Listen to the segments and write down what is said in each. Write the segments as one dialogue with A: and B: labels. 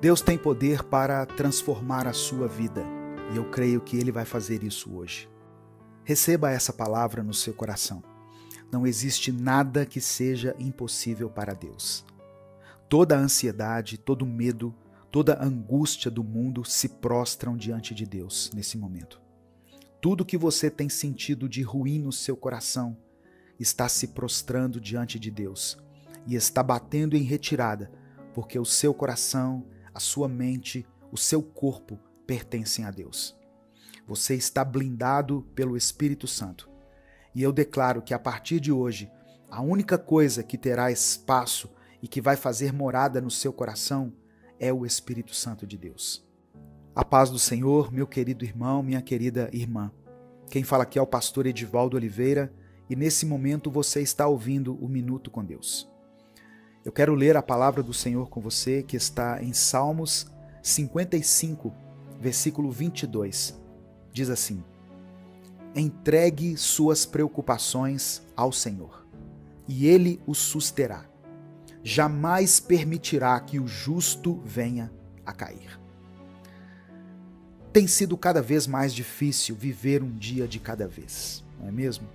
A: Deus tem poder para transformar a sua vida e eu creio que Ele vai fazer isso hoje. Receba essa palavra no seu coração. Não existe nada que seja impossível para Deus. Toda a ansiedade, todo o medo, toda a angústia do mundo se prostram diante de Deus nesse momento. Tudo que você tem sentido de ruim no seu coração está se prostrando diante de Deus e está batendo em retirada, porque o seu coração, a sua mente, o seu corpo pertencem a Deus. Você está blindado pelo Espírito Santo. E eu declaro que a partir de hoje, a única coisa que terá espaço e que vai fazer morada no seu coração é o Espírito Santo de Deus. A paz do Senhor, meu querido irmão, minha querida irmã. Quem fala aqui é o pastor Edivaldo Oliveira e nesse momento você está ouvindo o Minuto com Deus. Eu quero ler a palavra do Senhor com você que está em Salmos 55, versículo 22. Diz assim: entregue suas preocupações ao Senhor, e Ele os susterá. Jamais permitirá que o justo venha a cair. Tem sido cada vez mais difícil viver um dia de cada vez, não é mesmo?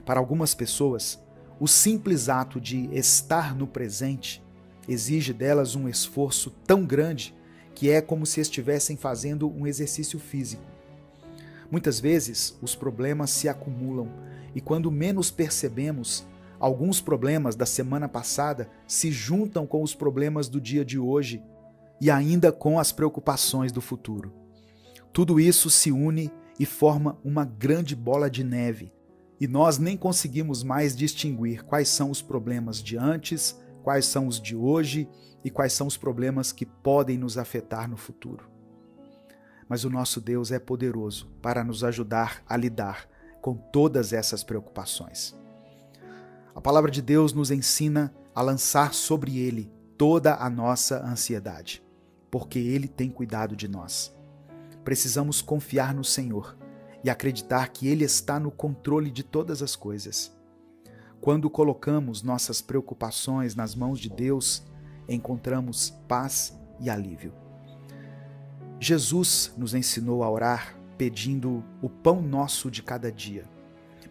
A: Para algumas pessoas, o simples ato de estar no presente exige delas um esforço tão grande que é como se estivessem fazendo um exercício físico. Muitas vezes, os problemas se acumulam e quando menos percebemos, alguns problemas da semana passada se juntam com os problemas do dia de hoje e ainda com as preocupações do futuro. Tudo isso se une e forma uma grande bola de neve e nós nem conseguimos mais distinguir quais são os problemas de antes, quais são os de hoje e quais são os problemas que podem nos afetar no futuro. Mas o nosso Deus é poderoso para nos ajudar a lidar com todas essas preocupações. A palavra de Deus nos ensina a lançar sobre Ele toda a nossa ansiedade, porque Ele tem cuidado de nós. Precisamos confiar no Senhor e acreditar que Ele está no controle de todas as coisas. Quando colocamos nossas preocupações nas mãos de Deus, encontramos paz e alívio. Jesus nos ensinou a orar pedindo o pão nosso de cada dia,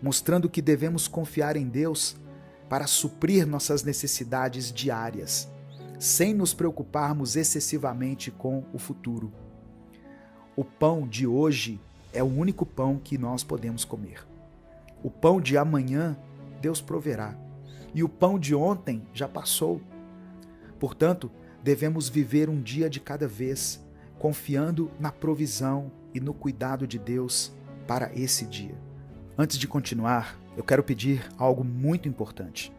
A: mostrando que devemos confiar em Deus para suprir nossas necessidades diárias, sem nos preocuparmos excessivamente com o futuro. O pão de hoje é o único pão que nós podemos comer. O pão de amanhã Deus proverá, e o pão de ontem já passou. Portanto, devemos viver um dia de cada vez, confiando na provisão e no cuidado de Deus para esse dia. Antes de continuar, eu quero pedir algo muito importante.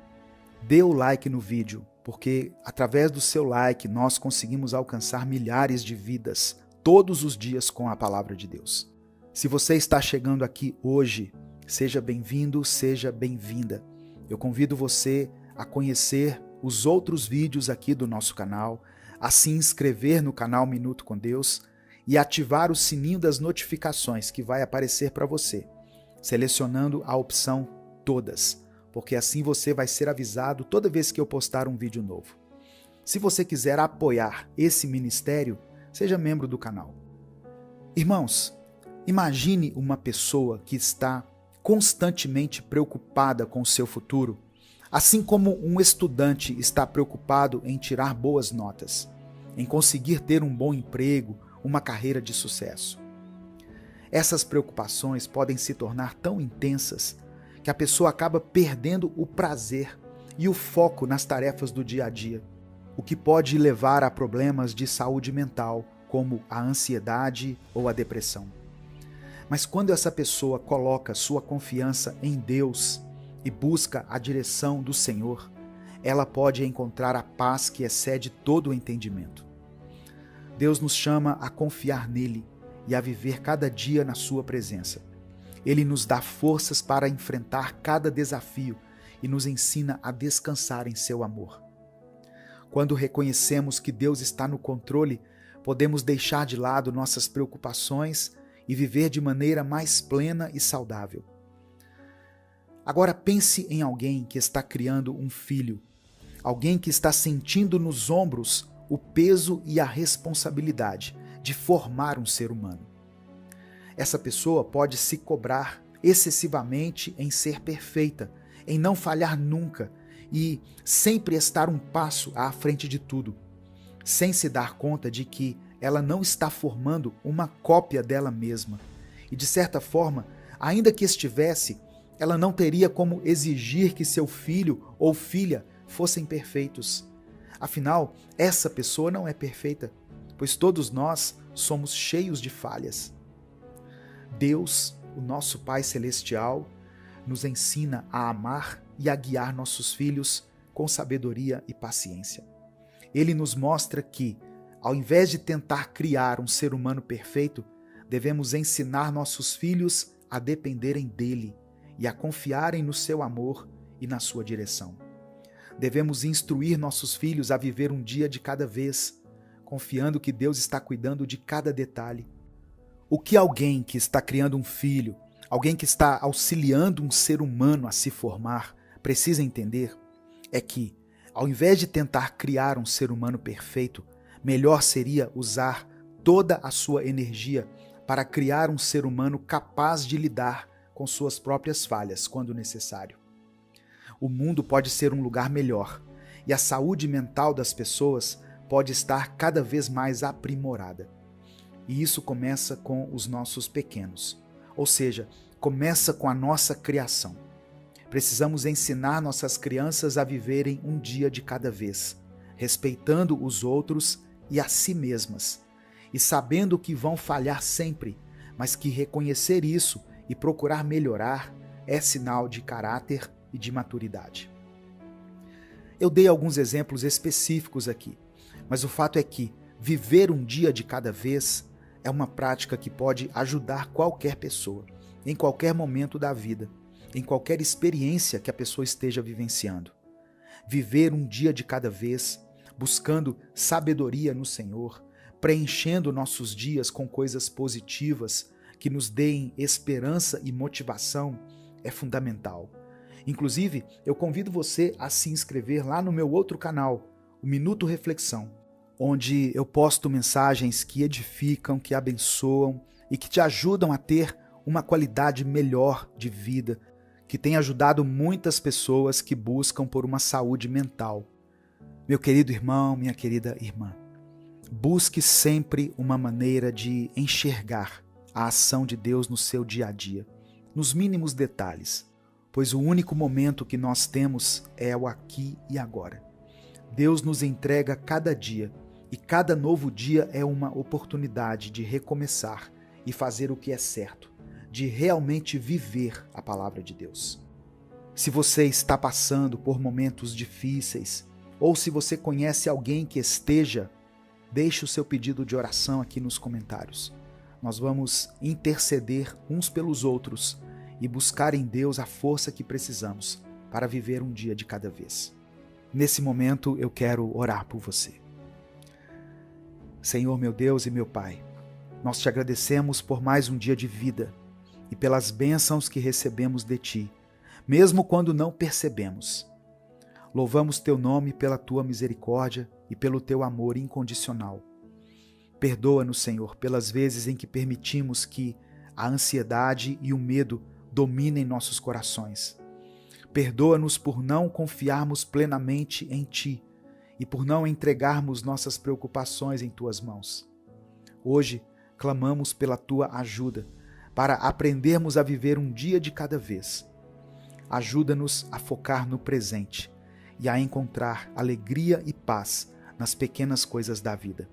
A: Dê o like no vídeo, porque através do seu like nós conseguimos alcançar milhares de vidas todos os dias com a palavra de Deus. Se você está chegando aqui hoje, seja bem-vindo, seja bem-vinda. Eu convido você a conhecer os outros vídeos aqui do nosso canal, a se inscrever no canal Minuto com Deus e ativar o sininho das notificações que vai aparecer para você, selecionando a opção Todas, porque assim você vai ser avisado toda vez que eu postar um vídeo novo. Se você quiser apoiar esse ministério, seja membro do canal. Irmãos, imagine uma pessoa que está constantemente preocupada com o seu futuro, assim como um estudante está preocupado em tirar boas notas, em conseguir ter um bom emprego, uma carreira de sucesso. Essas preocupações podem se tornar tão intensas que a pessoa acaba perdendo o prazer e o foco nas tarefas do dia a dia, o que pode levar a problemas de saúde mental, como a ansiedade ou a depressão. Mas quando essa pessoa coloca sua confiança em Deus e busca a direção do Senhor, ela pode encontrar a paz que excede todo o entendimento. Deus nos chama a confiar nele e a viver cada dia na sua presença. Ele nos dá forças para enfrentar cada desafio e nos ensina a descansar em seu amor. Quando reconhecemos que Deus está no controle, podemos deixar de lado nossas preocupações e viver de maneira mais plena e saudável. Agora pense em alguém que está criando um filho, alguém que está sentindo nos ombros o peso e a responsabilidade de formar um ser humano. Essa pessoa pode se cobrar excessivamente em ser perfeita, em não falhar nunca e sempre estar um passo à frente de tudo, sem se dar conta de que ela não está formando uma cópia dela mesma. E de certa forma, ainda que estivesse, ela não teria como exigir que seu filho ou filha fossem perfeitos. Afinal, essa pessoa não é perfeita, pois todos nós somos cheios de falhas. Deus, o nosso Pai Celestial, nos ensina a amar e a guiar nossos filhos com sabedoria e paciência. Ele nos mostra que, ao invés de tentar criar um ser humano perfeito, devemos ensinar nossos filhos a dependerem dele e a confiarem no seu amor e na sua direção. Devemos instruir nossos filhos a viver um dia de cada vez, confiando que Deus está cuidando de cada detalhe. O que alguém que está criando um filho, alguém que está auxiliando um ser humano a se formar, precisa entender é que, ao invés de tentar criar um ser humano perfeito, melhor seria usar toda a sua energia para criar um ser humano capaz de lidar com suas próprias falhas quando necessário. O mundo pode ser um lugar melhor e a saúde mental das pessoas pode estar cada vez mais aprimorada. E isso começa com os nossos pequenos, ou seja, começa com a nossa criação. Precisamos ensinar nossas crianças a viverem um dia de cada vez, respeitando os outros e a si mesmas, e sabendo que vão falhar sempre, mas que reconhecer isso e procurar melhorar é sinal de caráter e de maturidade. Eu dei alguns exemplos específicos aqui, mas o fato é que viver um dia de cada vez é uma prática que pode ajudar qualquer pessoa, em qualquer momento da vida, em qualquer experiência que a pessoa esteja vivenciando. Viver um dia de cada vez, buscando sabedoria no Senhor, preenchendo nossos dias com coisas positivas que nos deem esperança e motivação é fundamental. Inclusive, eu convido você a se inscrever lá no meu outro canal, o Minuto Reflexão, onde eu posto mensagens que edificam, que abençoam e que te ajudam a ter uma qualidade melhor de vida, que tem ajudado muitas pessoas que buscam por uma saúde mental. Meu querido irmão, minha querida irmã, busque sempre uma maneira de enxergar a ação de Deus no seu dia a dia, nos mínimos detalhes, pois o único momento que nós temos é o aqui e agora. Deus nos entrega cada dia, e cada novo dia é uma oportunidade de recomeçar e fazer o que é certo, de realmente viver a palavra de Deus. Se você está passando por momentos difíceis, ou se você conhece alguém que esteja, deixe o seu pedido de oração aqui nos comentários. Nós vamos interceder uns pelos outros e buscar em Deus a força que precisamos para viver um dia de cada vez. Nesse momento eu quero orar por você. Senhor, meu Deus e meu Pai, nós te agradecemos por mais um dia de vida e pelas bênçãos que recebemos de Ti, mesmo quando não percebemos. Louvamos Teu nome pela Tua misericórdia e pelo Teu amor incondicional. Perdoa-nos, Senhor, pelas vezes em que permitimos que a ansiedade e o medo dominem nossos corações. Perdoa-nos por não confiarmos plenamente em Ti e por não entregarmos nossas preocupações em Tuas mãos. Hoje, clamamos pela Tua ajuda para aprendermos a viver um dia de cada vez. Ajuda-nos a focar no presente e a encontrar alegria e paz nas pequenas coisas da vida.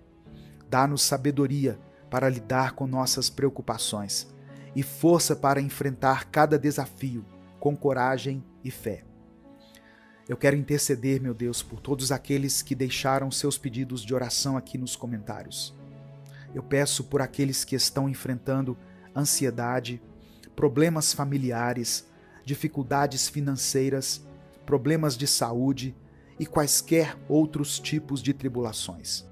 A: Dá-nos sabedoria para lidar com nossas preocupações e força para enfrentar cada desafio com coragem e fé. Eu quero interceder, meu Deus, por todos aqueles que deixaram seus pedidos de oração aqui nos comentários. Eu peço por aqueles que estão enfrentando ansiedade, problemas familiares, dificuldades financeiras, problemas de saúde e quaisquer outros tipos de tribulações.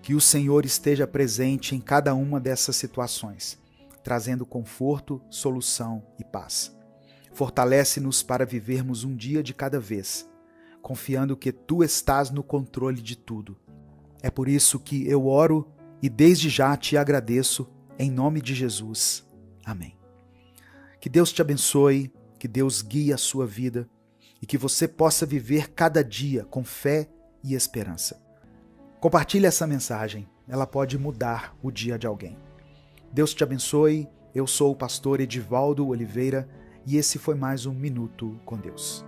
A: Que o Senhor esteja presente em cada uma dessas situações, trazendo conforto, solução e paz. Fortalece-nos para vivermos um dia de cada vez, confiando que Tu estás no controle de tudo. É por isso que eu oro e desde já te agradeço, em nome de Jesus. Amém. Que Deus te abençoe, que Deus guie a sua vida e que você possa viver cada dia com fé e esperança. Compartilhe essa mensagem, ela pode mudar o dia de alguém. Deus te abençoe, eu sou o pastor Edivaldo Oliveira e esse foi mais um Minuto com Deus.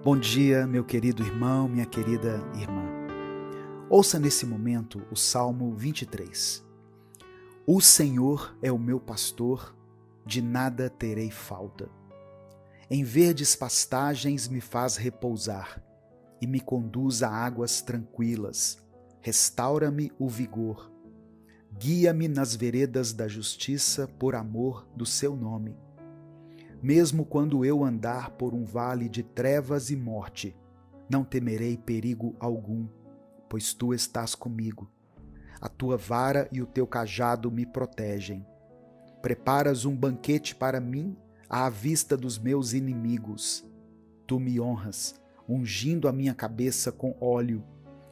A: Bom dia, meu querido irmão, minha querida irmã. Ouça nesse momento o Salmo 23. O Senhor é o meu pastor, de nada terei falta. Em verdes pastagens me faz repousar e me conduz a águas tranquilas. Restaura-me o vigor. Guia-me nas veredas da justiça por amor do seu nome. Mesmo quando eu andar por um vale de trevas e morte, não temerei perigo algum, pois tu estás comigo. A tua vara e o teu cajado me protegem. Preparas um banquete para mim à vista dos meus inimigos. Tu me honras, ungindo a minha cabeça com óleo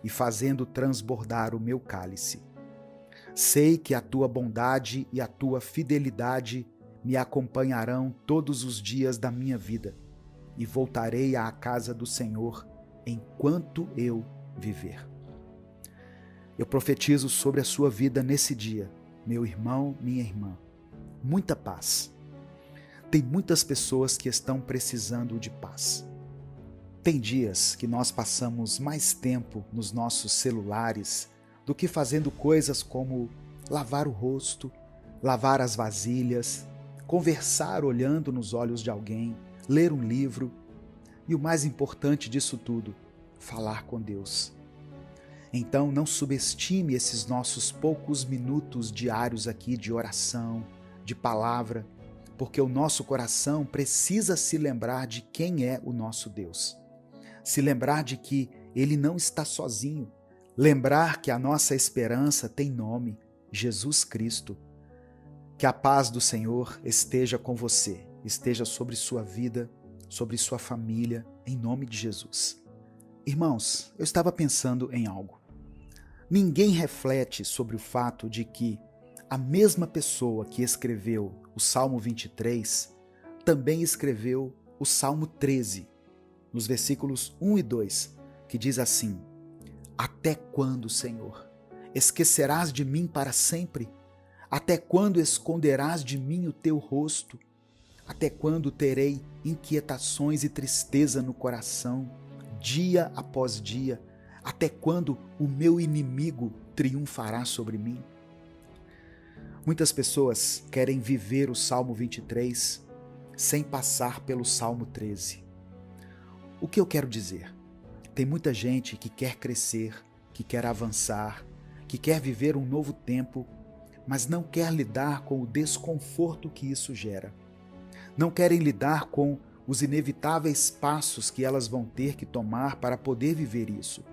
A: e fazendo transbordar o meu cálice. Sei que a tua bondade e a tua fidelidade me acompanharão todos os dias da minha vida e voltarei à casa do Senhor enquanto eu viver. Eu profetizo sobre a sua vida nesse dia, meu irmão, minha irmã. Muita paz. Tem muitas pessoas que estão precisando de paz. Tem dias que nós passamos mais tempo nos nossos celulares do que fazendo coisas como lavar o rosto, lavar as vasilhas, conversar olhando nos olhos de alguém, ler um livro e o mais importante disso tudo, falar com Deus. Então não subestime esses nossos poucos minutos diários aqui de oração, de palavra, porque o nosso coração precisa se lembrar de quem é o nosso Deus. Se lembrar de que Ele não está sozinho. Lembrar que a nossa esperança tem nome, Jesus Cristo. Que a paz do Senhor esteja com você, esteja sobre sua vida, sobre sua família, em nome de Jesus. Irmãos, eu estava pensando em algo. Ninguém reflete sobre o fato de que a mesma pessoa que escreveu o Salmo 23 também escreveu o Salmo 13, nos versículos 1 e 2, que diz assim: Até quando, Senhor, esquecerás de mim para sempre? Até quando esconderás de mim o teu rosto? Até quando terei inquietações e tristeza no coração, dia após dia? Até quando o meu inimigo triunfará sobre mim? Muitas pessoas querem viver o Salmo 23 sem passar pelo Salmo 13. O que eu quero dizer? Tem muita gente que quer crescer, que quer avançar, que quer viver um novo tempo, mas não quer lidar com o desconforto que isso gera. Não querem lidar com os inevitáveis passos que elas vão ter que tomar para poder viver isso.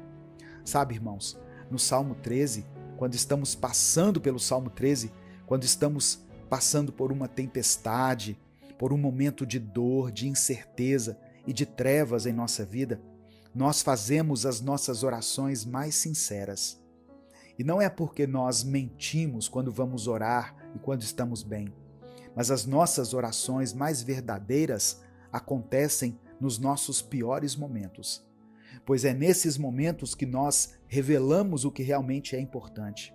A: Sabe, irmãos, no Salmo 13, quando estamos passando pelo Salmo 13, quando estamos passando por uma tempestade, por um momento de dor, de incerteza e de trevas em nossa vida, nós fazemos as nossas orações mais sinceras. E não é porque nós mentimos quando vamos orar e quando estamos bem, mas as nossas orações mais verdadeiras acontecem nos nossos piores momentos, pois é nesses momentos que nós revelamos o que realmente é importante.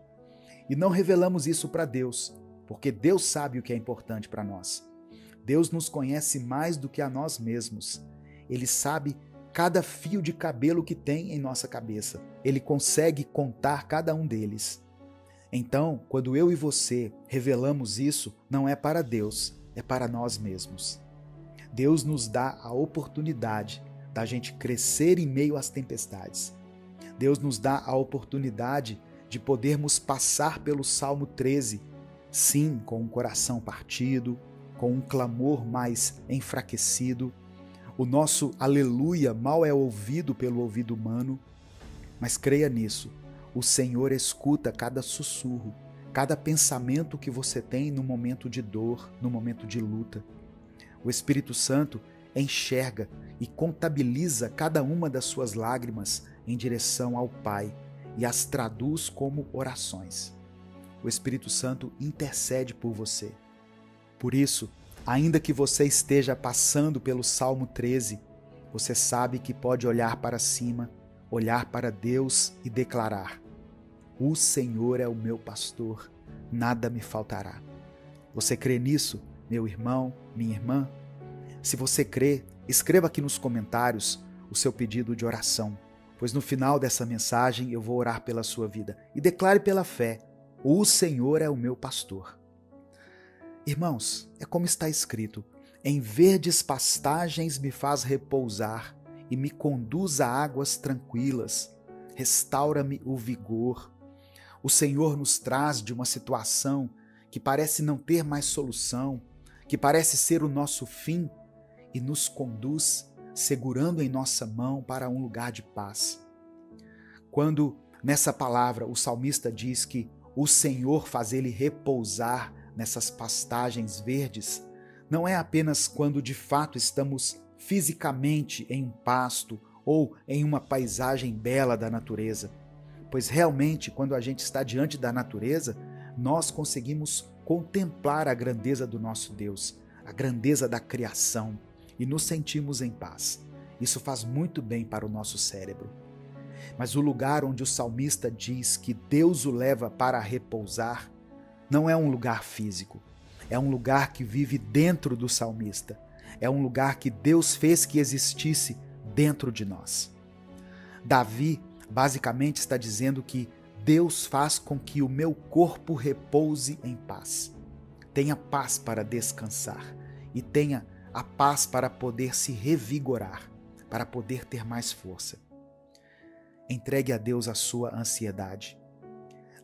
A: E não revelamos isso para Deus, porque Deus sabe o que é importante para nós. Deus nos conhece mais do que a nós mesmos. Ele sabe cada fio de cabelo que tem em nossa cabeça. Ele consegue contar cada um deles. Então, quando eu e você revelamos isso, não é para Deus, é para nós mesmos. Deus nos dá a oportunidade da gente crescer em meio às tempestades. Deus nos dá a oportunidade de podermos passar pelo Salmo 13, sim, com um coração partido, com um clamor mais enfraquecido. O nosso aleluia mal é ouvido pelo ouvido humano, mas creia nisso, o Senhor escuta cada sussurro, cada pensamento que você tem no momento de dor, no momento de luta. O Espírito Santo enxerga e contabiliza cada uma das suas lágrimas em direção ao Pai e as traduz como orações. O Espírito Santo intercede por você. Por isso, ainda que você esteja passando pelo Salmo 13, você sabe que pode olhar para cima, olhar para Deus e declarar: o Senhor é o meu pastor, nada me faltará. Você crê nisso, meu irmão, minha irmã? Se você crê, escreva aqui nos comentários o seu pedido de oração, pois no final dessa mensagem eu vou orar pela sua vida. E declare pela fé: o Senhor é o meu pastor. Irmãos, é como está escrito: em verdes pastagens me faz repousar e me conduz a águas tranquilas, restaura-me o vigor. O Senhor nos traz de uma situação que parece não ter mais solução, que parece ser o nosso fim, e nos conduz, segurando em nossa mão para um lugar de paz. Quando nessa palavra o salmista diz que o Senhor faz ele repousar nessas pastagens verdes, não é apenas quando de fato estamos fisicamente em um pasto ou em uma paisagem bela da natureza, pois realmente quando a gente está diante da natureza, nós conseguimos contemplar a grandeza do nosso Deus, a grandeza da criação, e nos sentimos em paz. Isso faz muito bem para o nosso cérebro. Mas o lugar onde o salmista diz que Deus o leva para repousar não é um lugar físico, é um lugar que vive dentro do salmista, é um lugar que Deus fez que existisse dentro de nós. Davi basicamente está dizendo que Deus faz com que o meu corpo repouse em paz. Tenha paz para descansar e tenha a paz para poder se revigorar, para poder ter mais força. Entregue a Deus a sua ansiedade.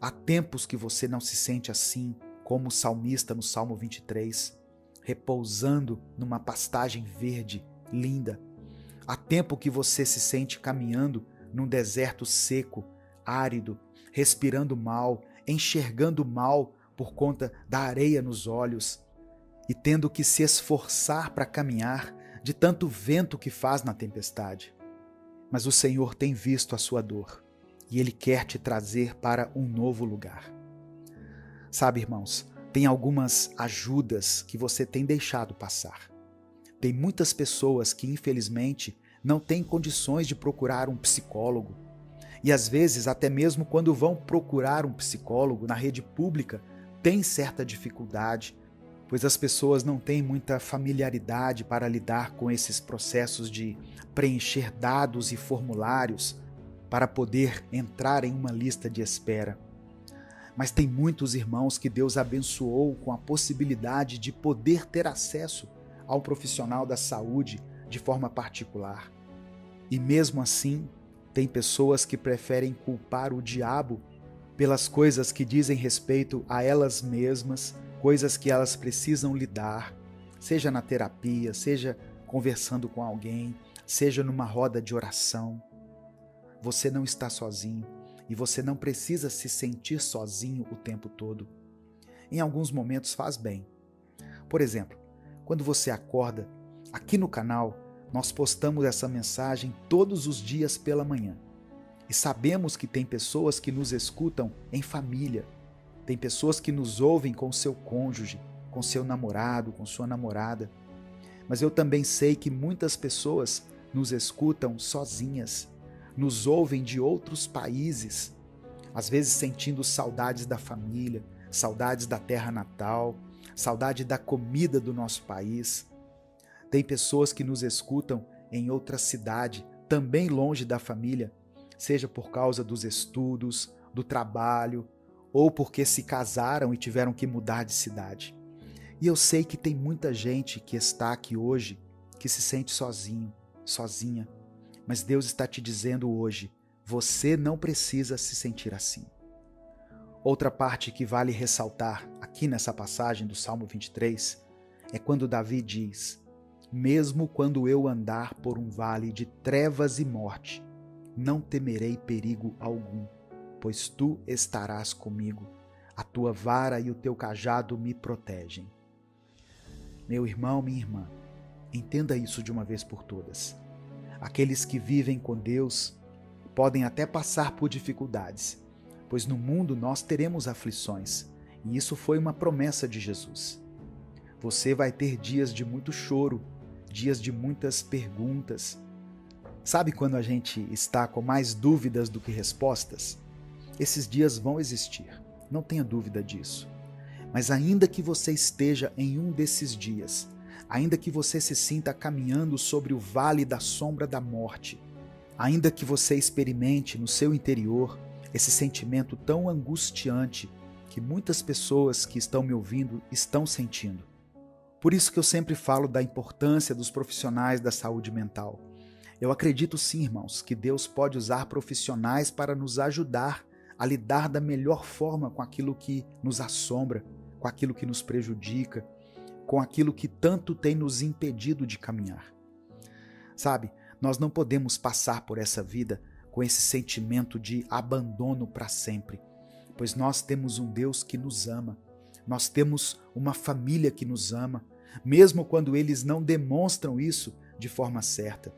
A: Há tempos que você não se sente assim, como o salmista no Salmo 23, repousando numa pastagem verde, linda. Há tempo que você se sente caminhando num deserto seco, árido, respirando mal, enxergando mal por conta da areia nos olhos e tendo que se esforçar para caminhar de tanto vento que faz na tempestade. Mas o Senhor tem visto a sua dor e Ele quer te trazer para um novo lugar. Sabe, irmãos, tem algumas ajudas que você tem deixado passar. Tem muitas pessoas que, infelizmente, não têm condições de procurar um psicólogo. E às vezes, até mesmo quando vão procurar um psicólogo na rede pública, tem certa dificuldade, pois as pessoas não têm muita familiaridade para lidar com esses processos de preencher dados e formulários para poder entrar em uma lista de espera. Mas tem muitos irmãos que Deus abençoou com a possibilidade de poder ter acesso a um profissional da saúde de forma particular. E mesmo assim, tem pessoas que preferem culpar o diabo pelas coisas que dizem respeito a elas mesmas, coisas que elas precisam lidar, seja na terapia, seja conversando com alguém, seja numa roda de oração. Você não está sozinho e você não precisa se sentir sozinho o tempo todo. Em alguns momentos faz bem. Por exemplo, quando você acorda, aqui no canal, nós postamos essa mensagem todos os dias pela manhã. E sabemos que tem pessoas que nos escutam em família. Tem pessoas que nos ouvem com seu cônjuge, com seu namorado, com sua namorada. Mas eu também sei que muitas pessoas nos escutam sozinhas, nos ouvem de outros países, às vezes sentindo saudades da família, saudades da terra natal, saudade da comida do nosso país. Tem pessoas que nos escutam em outra cidade, também longe da família, seja por causa dos estudos, do trabalho, ou porque se casaram e tiveram que mudar de cidade. E eu sei que tem muita gente que está aqui hoje que se sente sozinho, sozinha. Mas Deus está te dizendo hoje, você não precisa se sentir assim. Outra parte que vale ressaltar aqui nessa passagem do Salmo 23 é quando Davi diz: mesmo quando eu andar por um vale de trevas e morte, não temerei perigo algum, pois tu estarás comigo, a tua vara e o teu cajado me protegem. Meu irmão, minha irmã, Entenda isso de uma vez por todas. Aqueles que vivem com Deus podem até passar por dificuldades, pois no mundo nós teremos aflições, e isso foi uma promessa de Jesus. Você vai ter dias de muito choro, dias de muitas perguntas. Sabe quando a gente está com mais dúvidas do que respostas? Esses dias vão existir, não tenha dúvida disso. Mas ainda que você esteja em um desses dias, ainda que você se sinta caminhando sobre o vale da sombra da morte, ainda que você experimente no seu interior esse sentimento tão angustiante que muitas pessoas que estão me ouvindo estão sentindo. Por isso que eu sempre falo da importância dos profissionais da saúde mental. Eu acredito sim, irmãos, que Deus pode usar profissionais para nos ajudar a lidar da melhor forma com aquilo que nos assombra, com aquilo que nos prejudica, com aquilo que tanto tem nos impedido de caminhar. Sabe, nós não podemos passar por essa vida com esse sentimento de abandono para sempre, pois nós temos um Deus que nos ama, nós temos uma família que nos ama, mesmo quando eles não demonstram isso de forma certa.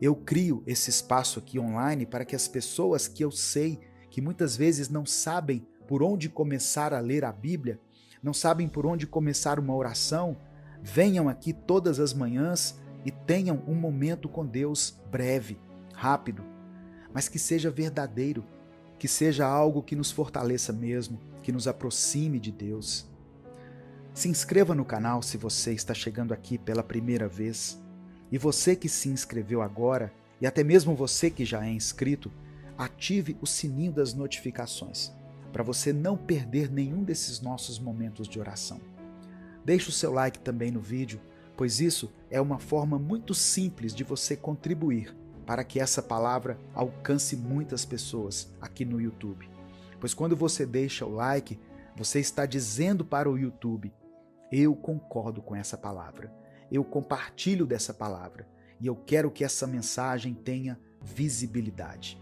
A: Eu crio esse espaço aqui online para que as pessoas que eu sei que muitas vezes não sabem por onde começar a ler a Bíblia, não sabem por onde começar uma oração, venham aqui todas as manhãs e tenham um momento com Deus breve, rápido, mas que seja verdadeiro, que seja algo que nos fortaleça mesmo, que nos aproxime de Deus. Se inscreva no canal se você está chegando aqui pela primeira vez. E você que se inscreveu agora, e até mesmo você que já é inscrito, ative o sininho das notificações, para você não perder nenhum desses nossos momentos de oração. Deixe o seu like também no vídeo, pois isso é uma forma muito simples de você contribuir para que essa palavra alcance muitas pessoas aqui no YouTube. Pois quando você deixa o like, você está dizendo para o YouTube: eu concordo com essa palavra, eu compartilho dessa palavra e eu quero que essa mensagem tenha visibilidade.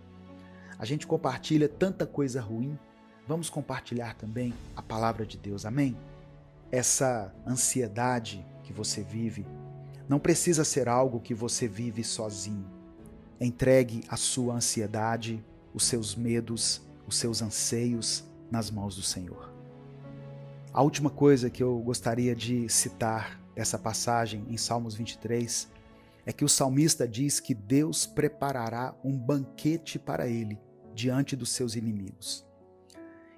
A: A gente compartilha tanta coisa ruim, vamos compartilhar também a palavra de Deus, amém? Essa ansiedade que você vive não precisa ser algo que você vive sozinho. Entregue a sua ansiedade, os seus medos, os seus anseios nas mãos do Senhor. A última coisa que eu gostaria de citar dessa passagem em Salmos 23 é que o salmista diz que Deus preparará um banquete para ele diante dos seus inimigos.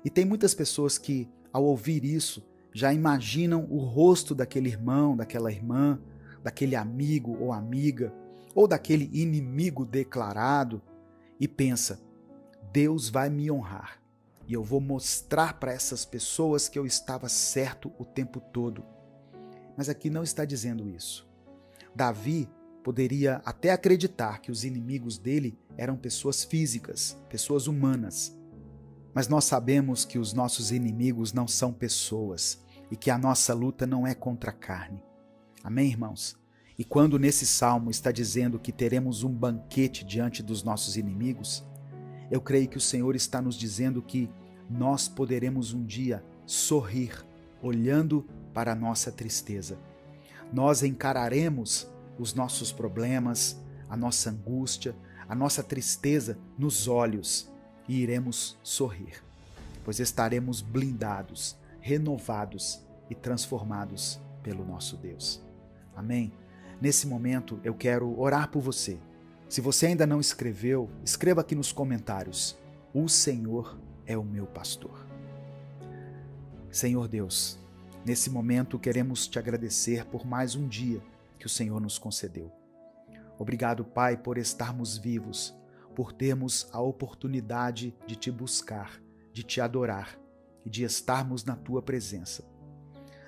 A: E tem muitas pessoas que, ao ouvir isso, já imaginam o rosto daquele irmão, daquela irmã, daquele amigo ou amiga, ou daquele inimigo declarado, e pensa: Deus vai me honrar, e eu vou mostrar para essas pessoas que eu estava certo o tempo todo. Mas aqui não está dizendo isso. Davi poderia até acreditar que os inimigos dele eram pessoas físicas, pessoas humanas. Mas nós sabemos que os nossos inimigos não são pessoas e que a nossa luta não é contra a carne. Amém, irmãos? E quando nesse salmo está dizendo que teremos um banquete diante dos nossos inimigos, eu creio que o Senhor está nos dizendo que nós poderemos um dia sorrir olhando para a nossa tristeza. Nós encararemos os nossos problemas, a nossa angústia, a nossa tristeza nos olhos e iremos sorrir, pois estaremos blindados, renovados e transformados pelo nosso Deus. Amém? Nesse momento eu quero orar por você. Se você ainda não escreveu, escreva aqui nos comentários: o Senhor é o meu pastor. Senhor Deus, nesse momento queremos te agradecer por mais um dia que o Senhor nos concedeu. Obrigado, Pai, por estarmos vivos, por termos a oportunidade de te buscar, de te adorar e de estarmos na tua presença.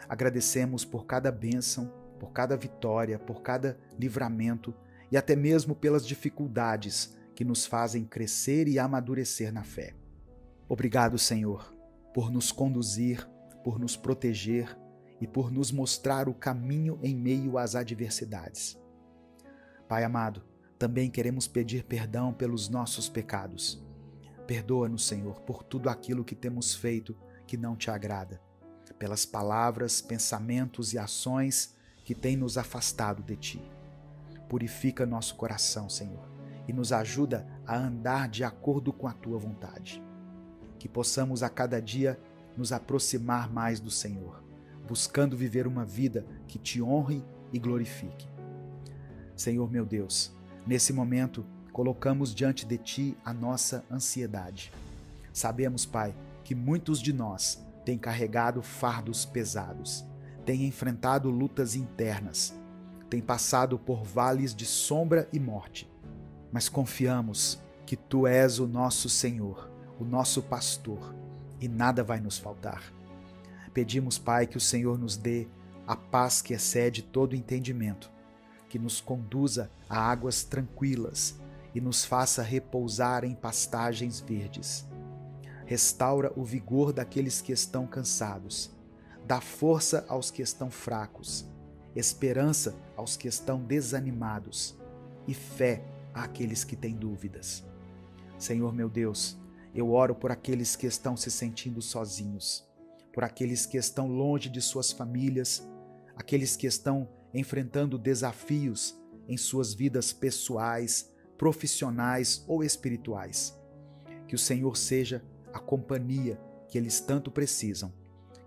A: Agradecemos por cada bênção, por cada vitória, por cada livramento e até mesmo pelas dificuldades que nos fazem crescer e amadurecer na fé. Obrigado, Senhor, por nos conduzir, por nos proteger e por nos mostrar o caminho em meio às adversidades. Pai amado, também queremos pedir perdão pelos nossos pecados. Perdoa-nos, Senhor, por tudo aquilo que temos feito que não te agrada, pelas palavras, pensamentos e ações que tem nos afastado de Ti. Purifica nosso coração, Senhor, e nos ajuda a andar de acordo com a Tua vontade. Que possamos a cada dia nos aproximar mais do Senhor, buscando viver uma vida que Te honre e glorifique. Senhor meu Deus, nesse momento colocamos diante de Ti a nossa ansiedade. Sabemos, Pai, que muitos de nós têm carregado fardos pesados, têm enfrentado lutas internas, têm passado por vales de sombra e morte, mas confiamos que Tu és o nosso Senhor, o nosso pastor, e nada vai nos faltar. Pedimos, Pai, que o Senhor nos dê a paz que excede todo entendimento, que nos conduza a águas tranquilas e nos faça repousar em pastagens verdes. Restaura o vigor daqueles que estão cansados, dá força aos que estão fracos, esperança aos que estão desanimados e fé àqueles que têm dúvidas. Senhor meu Deus, eu oro por aqueles que estão se sentindo sozinhos, por aqueles que estão longe de suas famílias, aqueles que estão enfrentando desafios em suas vidas pessoais, profissionais ou espirituais. Que o Senhor seja a companhia que eles tanto precisam,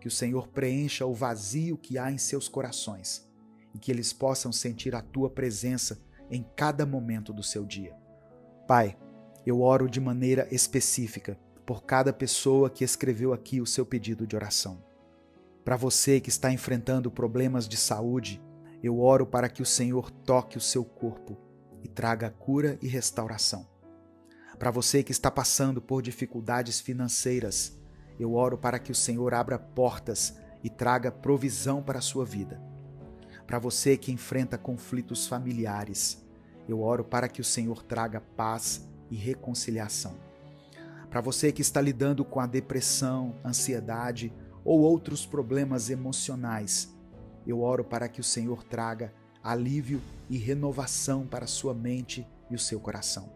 A: que o Senhor preencha o vazio que há em seus corações e que eles possam sentir a Tua presença em cada momento do seu dia. Pai, eu oro de maneira específica por cada pessoa que escreveu aqui o seu pedido de oração. Para você que está enfrentando problemas de saúde, eu oro para que o Senhor toque o seu corpo e traga cura e restauração. Para você que está passando por dificuldades financeiras, eu oro para que o Senhor abra portas e traga provisão para a sua vida. Para você que enfrenta conflitos familiares, eu oro para que o Senhor traga paz e reconciliação. Para você que está lidando com a depressão, ansiedade ou outros problemas emocionais, eu oro para que o Senhor traga alívio e renovação para a sua mente e o seu coração.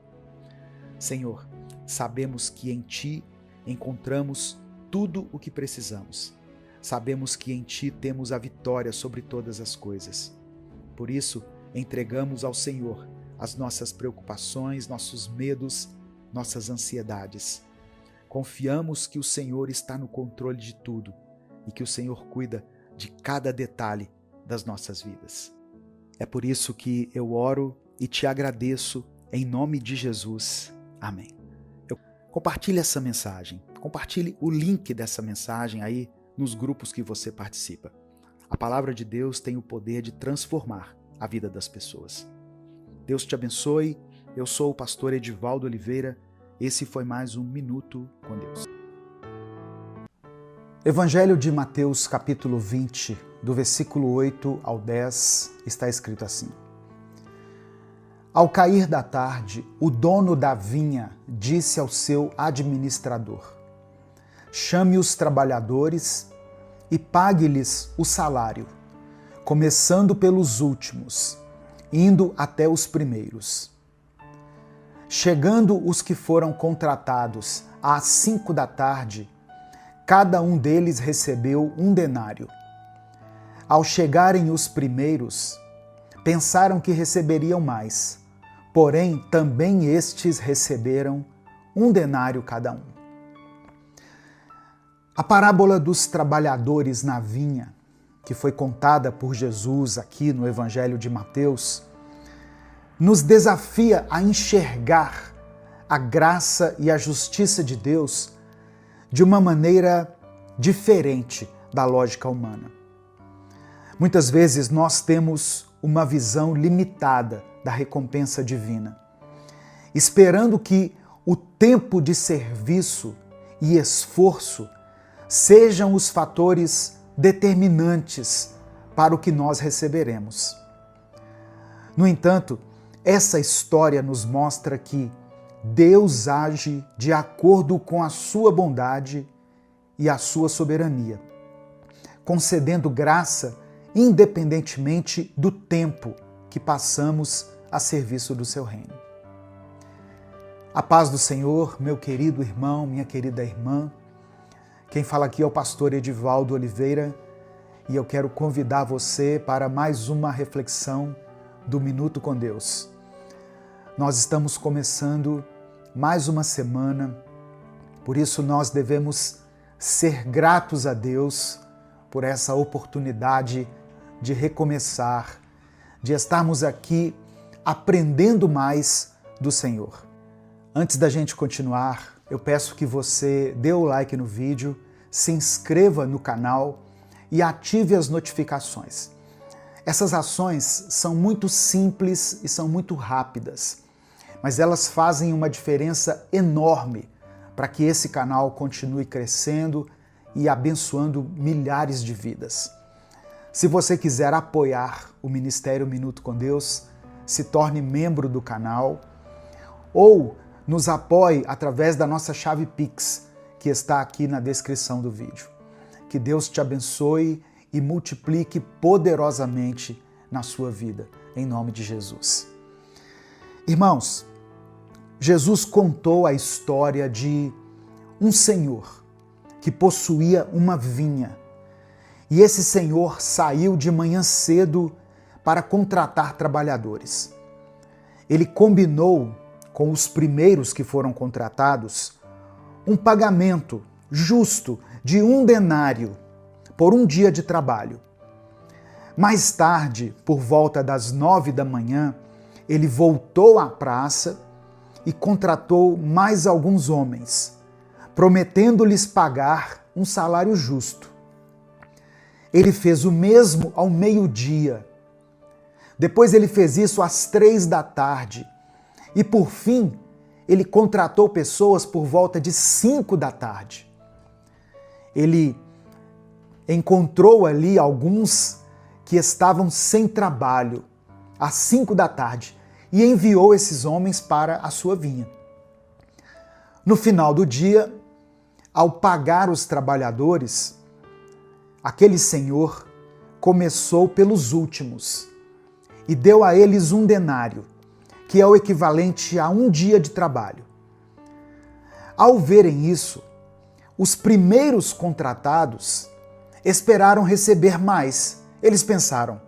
A: Senhor, sabemos que em Ti encontramos tudo o que precisamos. Sabemos que em Ti temos a vitória sobre todas as coisas. Por isso, entregamos ao Senhor as nossas preocupações, nossos medos, nossas ansiedades. Confiamos que o Senhor está no controle de tudo e que o Senhor cuida de cada detalhe das nossas vidas. É por isso que eu oro e te agradeço em nome de Jesus. Amém. Compartilhe essa mensagem, compartilhe o link dessa mensagem aí nos grupos que você participa. A palavra de Deus tem o poder de transformar a vida das pessoas. Deus te abençoe. Eu sou o pastor Edivaldo Oliveira. Esse foi mais um Minuto com Deus. Evangelho de Mateus, capítulo 20, do versículo 8 ao 10, está escrito assim. Ao cair da tarde, o dono da vinha disse ao seu administrador: chame os trabalhadores e pague-lhes o salário, começando pelos últimos, indo até os primeiros. Chegando os que foram contratados às 5 da tarde, cada um deles recebeu 1 denário. Ao chegarem os primeiros, pensaram que receberiam mais, porém também estes receberam 1 denário cada um. A parábola dos trabalhadores na vinha, que foi contada por Jesus aqui no Evangelho de Mateus, nos desafia a enxergar a graça e a justiça de Deus de uma maneira diferente da lógica humana. Muitas vezes nós temos uma visão limitada da recompensa divina, esperando que o tempo de serviço e esforço sejam os fatores determinantes para o que nós receberemos. No entanto, essa história nos mostra que Deus age de acordo com a sua bondade e a sua soberania, concedendo graça independentemente do tempo que passamos a serviço do seu reino. A paz do Senhor, meu querido irmão, minha querida irmã. Quem fala aqui é o pastor Edivaldo Oliveira e eu quero convidar você para mais uma reflexão do Minuto com Deus. Nós estamos começando mais uma semana, por isso nós devemos ser gratos a Deus por essa oportunidade de recomeçar, de estarmos aqui aprendendo mais do Senhor. Antes da gente continuar, eu peço que você dê o like no vídeo, se inscreva no canal e ative as notificações. Essas ações são muito simples e são muito rápidas, mas elas fazem uma diferença enorme para que esse canal continue crescendo e abençoando milhares de vidas. Se você quiser apoiar o Ministério Minuto com Deus, se torne membro do canal ou nos apoie através da nossa chave Pix, que está aqui na descrição do vídeo. Que Deus te abençoe e multiplique poderosamente na sua vida, em nome de Jesus. Irmãos, Jesus contou a história de um senhor que possuía uma vinha. E esse senhor saiu de manhã cedo para contratar trabalhadores. Ele combinou com os primeiros que foram contratados um pagamento justo de 1 denário por um dia de trabalho. Mais tarde, por volta das 9 da manhã, ele voltou à praça e contratou mais alguns homens, prometendo-lhes pagar um salário justo. Ele fez o mesmo ao meio-dia. Depois ele fez isso às 3 da tarde. E por fim, ele contratou pessoas por volta de 5 da tarde. Ele encontrou ali alguns que estavam sem trabalho às 5 da tarde e enviou esses homens para a sua vinha. No final do dia, ao pagar os trabalhadores, aquele senhor começou pelos últimos e deu a eles 1 denário, que é o equivalente a um dia de trabalho. Ao verem isso, os primeiros contratados esperaram receber mais. Eles pensaram,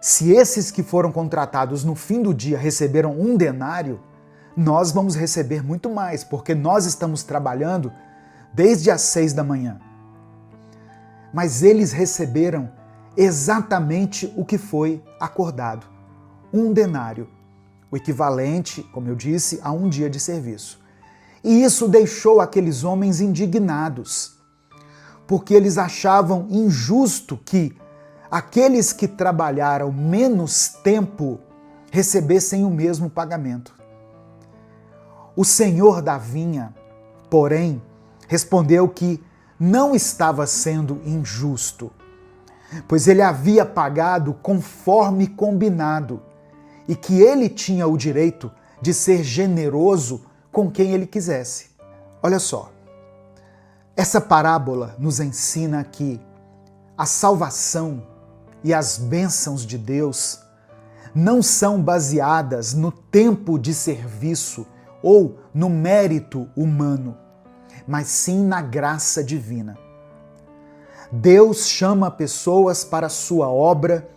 A: se esses que foram contratados no fim do dia receberam 1 denário, nós vamos receber muito mais, porque nós estamos trabalhando desde as 6 da manhã. Mas eles receberam exatamente o que foi acordado, 1 denário, o equivalente, como eu disse, a um dia de serviço. E isso deixou aqueles homens indignados, porque eles achavam injusto que aqueles que trabalharam menos tempo recebessem o mesmo pagamento. O senhor da vinha, porém, respondeu que não estava sendo injusto, pois ele havia pagado conforme combinado e que ele tinha o direito de ser generoso com quem ele quisesse. Olha só, essa parábola nos ensina que a salvação e as bênçãos de Deus não são baseadas no tempo de serviço ou no mérito humano, mas sim na graça divina. Deus chama pessoas para a sua obra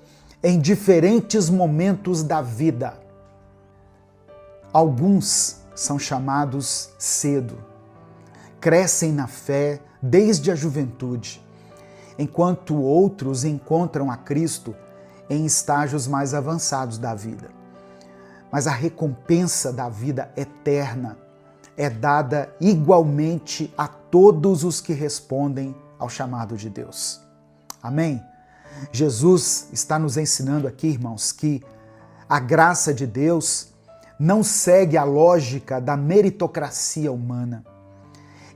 A: em diferentes momentos da vida. Alguns são chamados cedo, crescem na fé desde a juventude, enquanto outros encontram a Cristo em estágios mais avançados da vida. Mas a recompensa da vida eterna é dada igualmente a todos os que respondem ao chamado de Deus. Amém? Jesus está nos ensinando aqui, irmãos, que a graça de Deus não segue a lógica da meritocracia humana.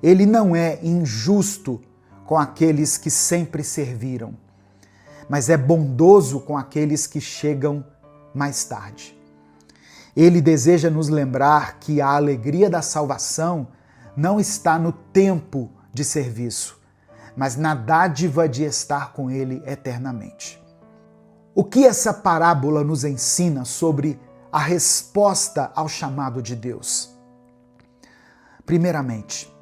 A: Ele não é injusto com aqueles que sempre serviram, mas é bondoso com aqueles que chegam mais tarde. Ele deseja nos lembrar que a alegria da salvação não está no tempo de serviço, mas na dádiva de estar com Ele eternamente. O que essa parábola nos ensina sobre a resposta ao chamado de Deus? Primeiramente,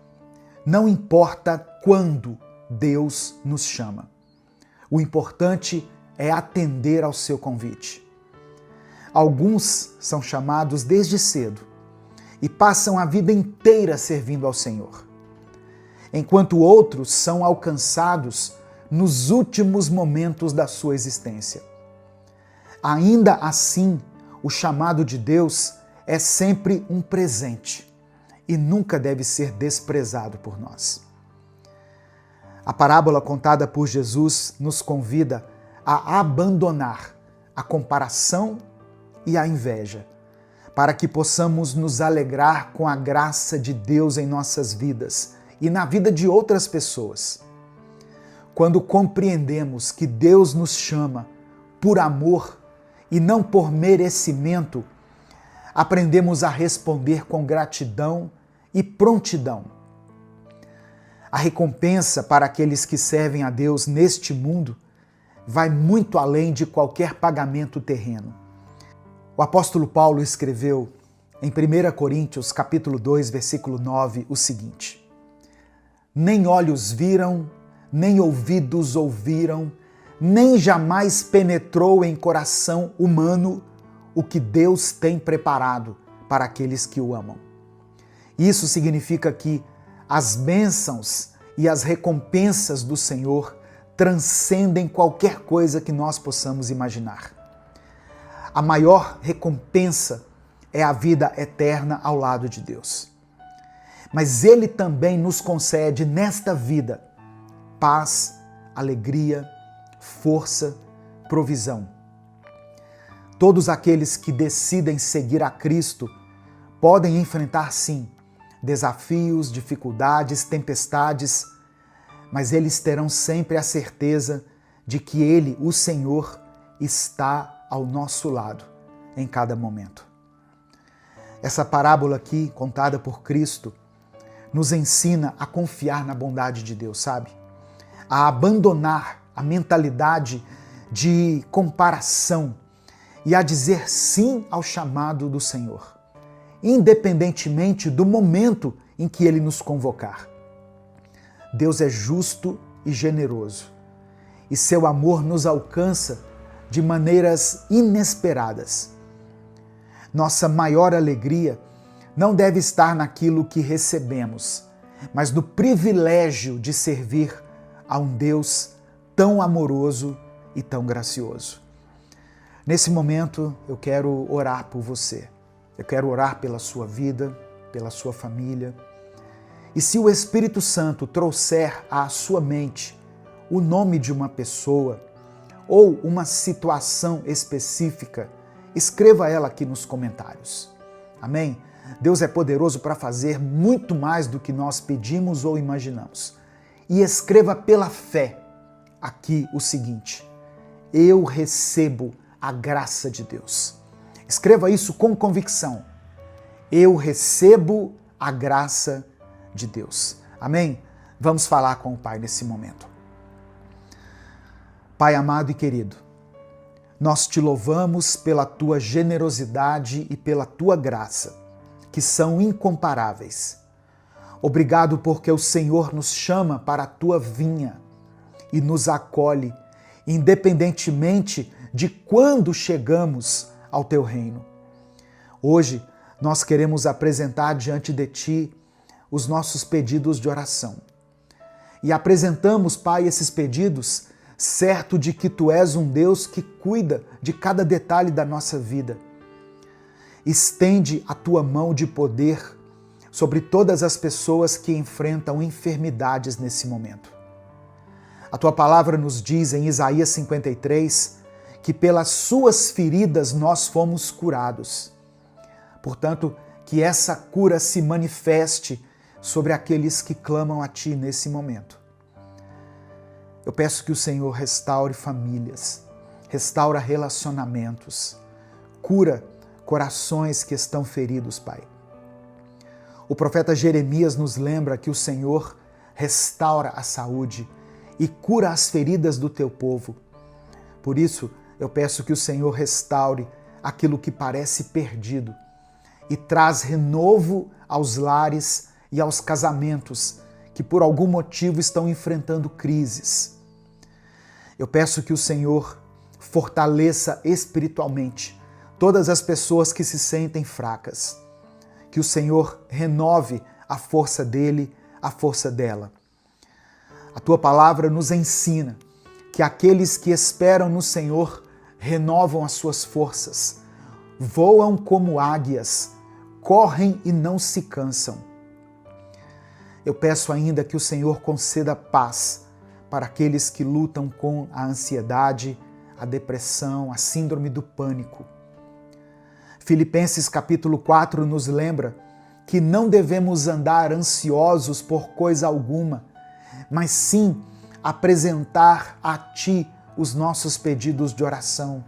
A: não importa quando Deus nos chama. O importante é atender ao seu convite. Alguns são chamados desde cedo e passam a vida inteira servindo ao Senhor, enquanto outros são alcançados nos últimos momentos da sua existência. Ainda assim, o chamado de Deus é sempre um presente e nunca deve ser desprezado por nós. A parábola contada por Jesus nos convida a abandonar a comparação e a inveja, para que possamos nos alegrar com a graça de Deus em nossas vidas e na vida de outras pessoas. Quando compreendemos que Deus nos chama por amor e não por merecimento, aprendemos a responder com gratidão e prontidão. A recompensa para aqueles que servem a Deus neste mundo vai muito além de qualquer pagamento terreno. O apóstolo Paulo escreveu em 1 Coríntios capítulo 2, versículo 9, o seguinte: Nem olhos viram, nem ouvidos ouviram, nem jamais penetrou em coração humano o que Deus tem preparado para aqueles que o amam. Isso significa que as bênçãos e as recompensas do Senhor transcendem qualquer coisa que nós possamos imaginar. A maior recompensa é a vida eterna ao lado de Deus. Mas Ele também nos concede nesta vida paz, alegria, força, provisão. Todos aqueles que decidem seguir a Cristo podem enfrentar, sim, desafios, dificuldades, tempestades, mas eles terão sempre a certeza de que Ele, o Senhor, está ao nosso lado em cada momento. Essa parábola aqui, contada por Cristo, nos ensina a confiar na bondade de Deus, sabe? A abandonar a mentalidade de comparação e a dizer sim ao chamado do Senhor, independentemente do momento em que Ele nos convocar. Deus é justo e generoso, e seu amor nos alcança de maneiras inesperadas. Nossa maior alegria não deve estar naquilo que recebemos, mas no privilégio de servir a um Deus tão amoroso e tão gracioso. Nesse momento, eu quero orar por você. Eu quero orar pela sua vida, pela sua família. E se o Espírito Santo trouxer à sua mente o nome de uma pessoa ou uma situação específica, escreva ela aqui nos comentários. Amém? Deus é poderoso para fazer muito mais do que nós pedimos ou imaginamos. E escreva pela fé aqui o seguinte: eu recebo a graça de Deus. Escreva isso com convicção. Eu recebo a graça de Deus. Amém? Vamos falar com o Pai nesse momento. Pai amado e querido, nós te louvamos pela tua generosidade e pela tua graça, que são incomparáveis. Obrigado porque o Senhor nos chama para a tua vinha e nos acolhe, independentemente de quando chegamos ao teu reino. Hoje, nós queremos apresentar diante de ti os nossos pedidos de oração. E apresentamos, Pai, esses pedidos, certo de que tu és um Deus que cuida de cada detalhe da nossa vida. Estende a tua mão de poder sobre todas as pessoas que enfrentam enfermidades nesse momento. A tua palavra nos diz em Isaías 53 que pelas suas feridas nós fomos curados. Portanto, que essa cura se manifeste sobre aqueles que clamam a ti nesse momento. Eu peço que o Senhor restaure famílias, restaura relacionamentos, cura corações que estão feridos, Pai. O profeta Jeremias nos lembra que o Senhor restaura a saúde e cura as feridas do teu povo. Por isso, eu peço que o Senhor restaure aquilo que parece perdido e traz renovo aos lares e aos casamentos que por algum motivo estão enfrentando crises. Eu peço que o Senhor fortaleça espiritualmente todas as pessoas que se sentem fracas. Que o Senhor renove a força dele, a força dela. A tua palavra nos ensina que aqueles que esperam no Senhor renovam as suas forças, voam como águias, correm e não se cansam. Eu peço ainda que o Senhor conceda paz para aqueles que lutam com a ansiedade, a depressão, a síndrome do pânico. Filipenses capítulo 4 nos lembra que não devemos andar ansiosos por coisa alguma, mas sim apresentar a Ti os nossos pedidos de oração,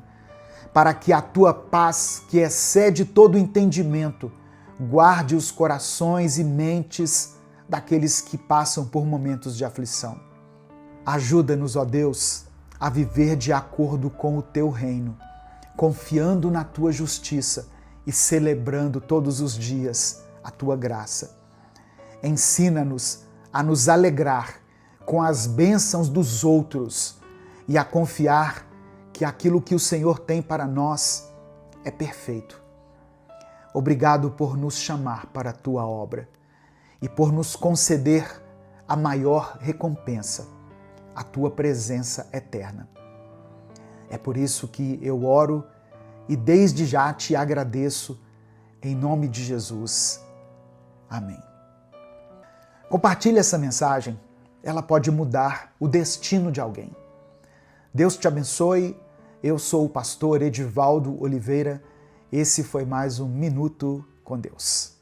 A: para que a Tua paz, que excede todo entendimento, guarde os corações e mentes daqueles que passam por momentos de aflição. Ajuda-nos, ó Deus, a viver de acordo com o Teu reino, confiando na Tua justiça e celebrando todos os dias a Tua graça. Ensina-nos a nos alegrar com as bênçãos dos outros e a confiar que aquilo que o Senhor tem para nós é perfeito. Obrigado por nos chamar para a Tua obra e por nos conceder a maior recompensa, a Tua presença eterna. É por isso que eu oro e desde já te agradeço, em nome de Jesus. Amém. Compartilhe essa mensagem, ela pode mudar o destino de alguém. Deus te abençoe, eu sou o pastor Edivaldo Oliveira, esse foi mais um Minuto com Deus.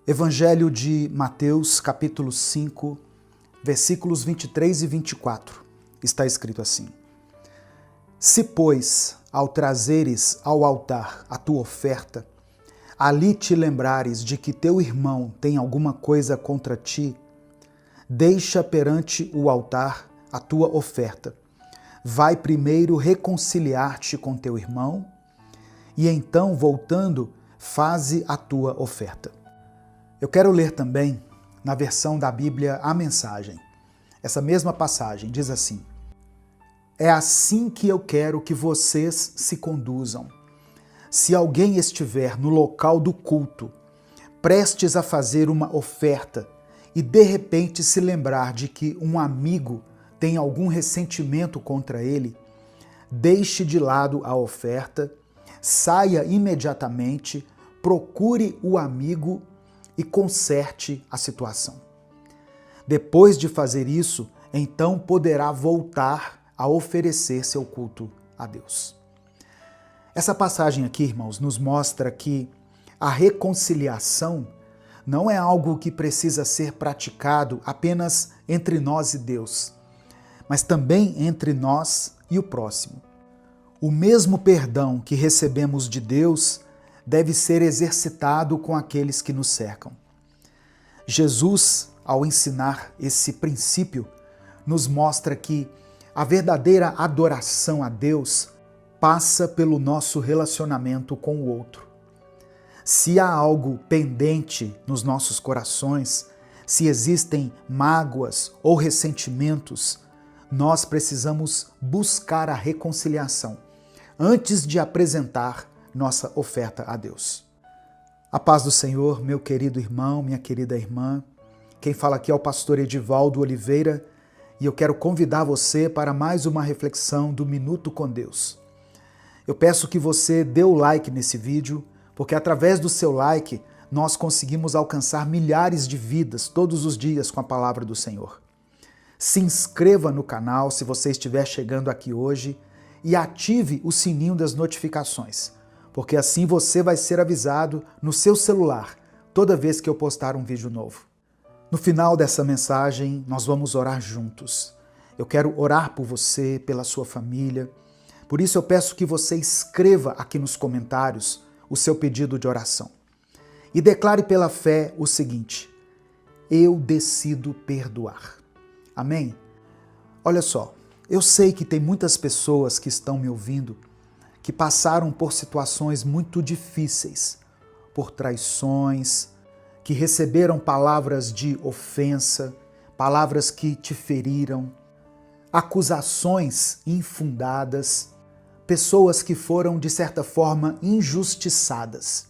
A: Evangelho de Mateus, capítulo 5, versículos 23 e 24, está escrito assim: Se, pois, ao trazeres ao altar a tua oferta, ali te lembrares de que teu irmão tem alguma coisa contra ti, deixa perante o altar a tua oferta. Vai primeiro reconciliar-te com teu irmão, e então, voltando, faze a tua oferta. Eu quero ler também, na versão da Bíblia, a mensagem. Essa mesma passagem diz assim: É assim que eu quero que vocês se conduzam. Se alguém estiver no local do culto, prestes a fazer uma oferta, e de repente se lembrar de que um amigo tem algum ressentimento contra ele, deixe de lado a oferta, saia imediatamente, procure o amigo e conserte a situação. Depois de fazer isso, então poderá voltar a oferecer seu culto a Deus. Essa passagem aqui, irmãos, nos mostra que a reconciliação não é algo que precisa ser praticado apenas entre nós e Deus, mas também entre nós e o próximo. O mesmo perdão que recebemos de Deus deve ser exercitado com aqueles que nos cercam. Jesus, ao ensinar esse princípio, nos mostra que a verdadeira adoração a Deus passa pelo nosso relacionamento com o outro. Se há algo pendente nos nossos corações, se existem mágoas ou ressentimentos, nós precisamos buscar a reconciliação antes de apresentar nossa oferta a Deus. A paz do Senhor, meu querido irmão, minha querida irmã. Quem fala aqui é o pastor Edivaldo Oliveira e eu quero convidar você para mais uma reflexão do Minuto com Deus. Eu peço que você dê o like nesse vídeo, porque através do seu like nós conseguimos alcançar milhares de vidas todos os dias com a palavra do Senhor. Se inscreva no canal se você estiver chegando aqui hoje e ative o sininho das notificações, porque assim você vai ser avisado no seu celular toda vez que eu postar um vídeo novo. No final dessa mensagem, nós vamos orar juntos. Eu quero orar por você, pela sua família. Por isso eu peço que você escreva aqui nos comentários o seu pedido de oração. E declare pela fé o seguinte: eu decido perdoar. Amém? Olha só, eu sei que tem muitas pessoas que estão me ouvindo que passaram por situações muito difíceis, por traições, que receberam palavras de ofensa, palavras que te feriram. acusações infundadas, pessoas que foram, de certa forma, injustiçadas.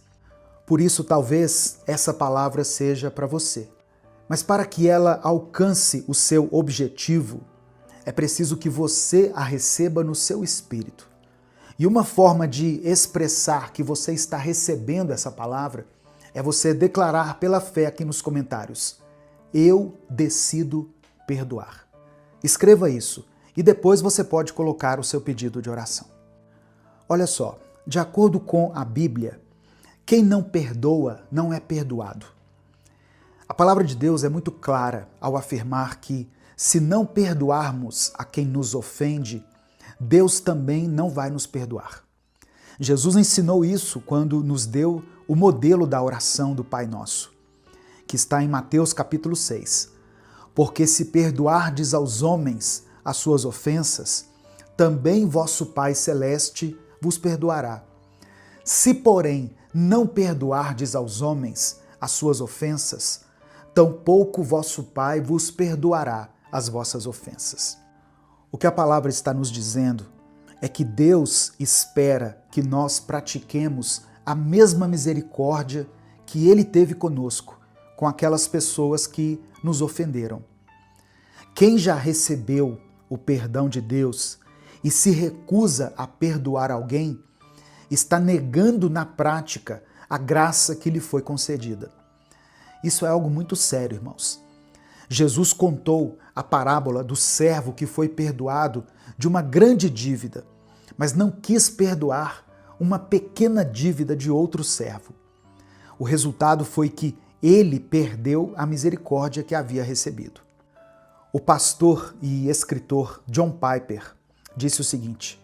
A: Por isso, talvez essa palavra seja para você. Mas para que ela alcance o seu objetivo, é preciso que você a receba no seu espírito. E uma forma de expressar que você está recebendo essa palavra é você declarar pela fé aqui nos comentários: eu decido perdoar. Escreva isso e depois você pode colocar o seu pedido de oração. Olha só, de acordo com a Bíblia, quem não perdoa não é perdoado. A palavra de Deus é muito clara ao afirmar que, se não perdoarmos a quem nos ofende, Deus também não vai nos perdoar. Jesus ensinou isso quando nos deu o modelo da oração do Pai Nosso, que está em Mateus capítulo 6. Porque se perdoardes aos homens as suas ofensas, também vosso Pai Celeste vos perdoará. Se, porém, não perdoardes aos homens as suas ofensas, tampouco vosso Pai vos perdoará as vossas ofensas. O que a palavra está nos dizendo é que Deus espera que nós pratiquemos a mesma misericórdia que Ele teve conosco, com aquelas pessoas que nos ofenderam. Quem já recebeu o perdão de Deus e se recusa a perdoar alguém, está negando na prática a graça que lhe foi concedida. Isso é algo muito sério, irmãos. Jesus contou a parábola do servo que foi perdoado de uma grande dívida, mas não quis perdoar uma pequena dívida de outro servo. O resultado foi que ele perdeu a misericórdia que havia recebido. O pastor e escritor John Piper disse o seguinte: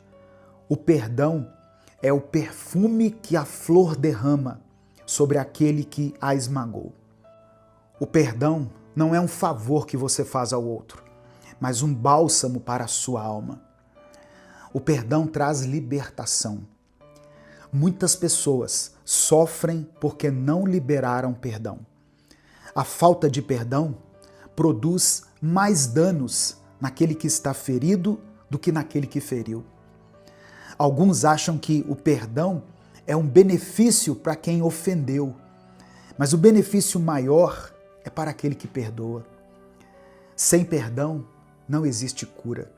A: o perdão é o perfume que a flor derrama sobre aquele que a esmagou. O perdão não é um favor que você faz ao outro, mas um bálsamo para a sua alma. O perdão traz libertação. Muitas pessoas sofrem porque não liberaram perdão. A falta de perdão produz mais danos naquele que está ferido do que naquele que feriu. Alguns acham que o perdão é um benefício para quem ofendeu, mas o benefício maior é para aquele que perdoa. Sem perdão não existe cura.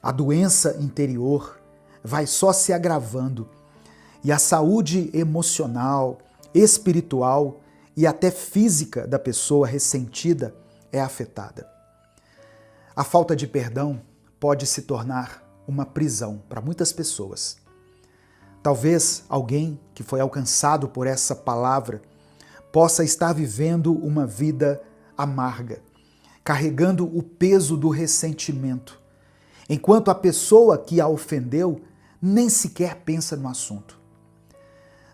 A: A doença interior vai só se agravando e a saúde emocional, espiritual e até física da pessoa ressentida é afetada. A falta de perdão pode se tornar uma prisão para muitas pessoas. Talvez alguém que foi alcançado por essa palavra possa estar vivendo uma vida amarga, carregando o peso do ressentimento, enquanto a pessoa que a ofendeu nem sequer pensa no assunto.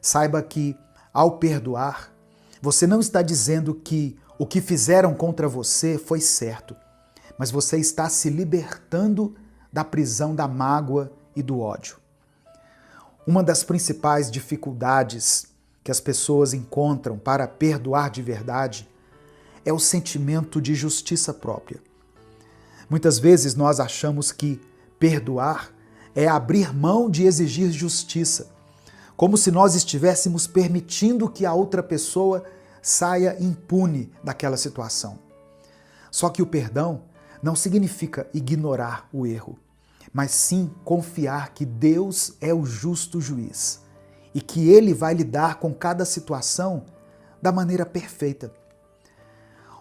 A: Saiba que, ao perdoar, você não está dizendo que o que fizeram contra você foi certo, mas você está se libertando da prisão da mágoa e do ódio. Uma das principais dificuldades que as pessoas encontram para perdoar de verdade é o sentimento de justiça própria. Muitas vezes nós achamos que perdoar é abrir mão de exigir justiça, como se nós estivéssemos permitindo que a outra pessoa saia impune daquela situação. Só que o perdão não significa ignorar o erro, mas sim confiar que Deus é o justo juiz e que Ele vai lidar com cada situação da maneira perfeita.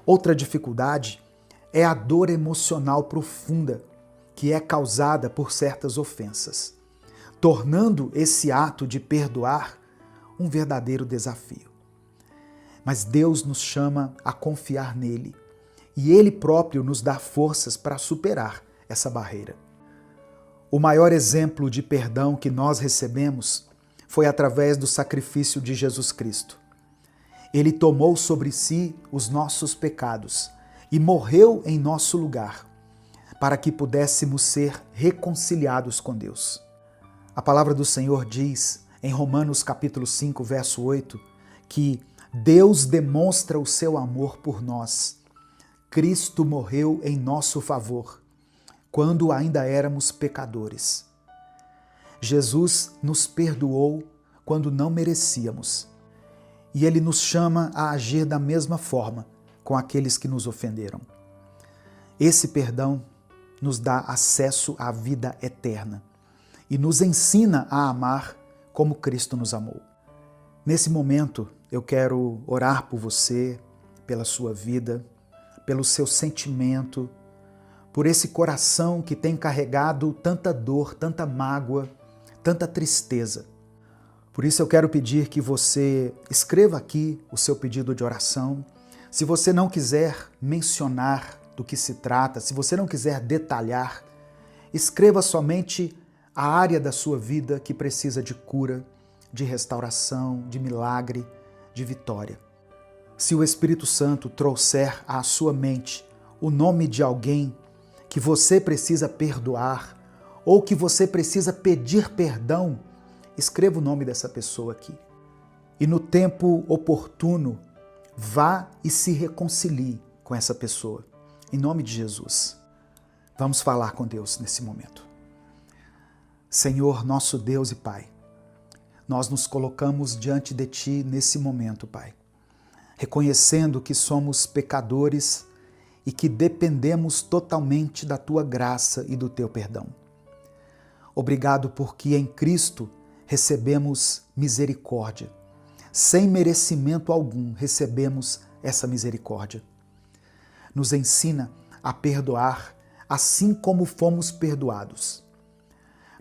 A: Outra dificuldade é a dor emocional profunda que é causada por certas ofensas, tornando esse ato de perdoar um verdadeiro desafio. Mas Deus nos chama a confiar nele e Ele próprio nos dá forças para superar essa barreira. O maior exemplo de perdão que nós recebemos foi através do sacrifício de Jesus Cristo. Ele tomou sobre si os nossos pecados e morreu em nosso lugar, para que pudéssemos ser reconciliados com Deus. A palavra do Senhor diz, em Romanos capítulo 5, verso 8, que Deus demonstra o seu amor por nós. Cristo morreu em nosso favor, quando ainda éramos pecadores. Jesus nos perdoou quando não merecíamos. E Ele nos chama a agir da mesma forma com aqueles que nos ofenderam. Esse perdão nos dá acesso à vida eterna e nos ensina a amar como Cristo nos amou. Nesse momento, eu quero orar por você, pela sua vida, pelo seu sentimento, por esse coração que tem carregado tanta dor, tanta mágoa, tanta tristeza. Por isso eu quero pedir que você escreva aqui o seu pedido de oração. Se você não quiser mencionar do que se trata, se você não quiser detalhar, escreva somente a área da sua vida que precisa de cura, de restauração, de milagre, de vitória. Se o Espírito Santo trouxer à sua mente o nome de alguém que você precisa perdoar ou que você precisa pedir perdão, escreva o nome dessa pessoa aqui. E no tempo oportuno, vá e se reconcilie com essa pessoa. Em nome de Jesus. Vamos falar com Deus nesse momento. Senhor, nosso Deus e Pai, nós nos colocamos diante de Ti nesse momento, Pai, reconhecendo que somos pecadores e que dependemos totalmente da Tua graça e do Teu perdão. Obrigado porque em Cristo recebemos misericórdia. Sem merecimento algum recebemos essa misericórdia. Nos ensina a perdoar assim como fomos perdoados.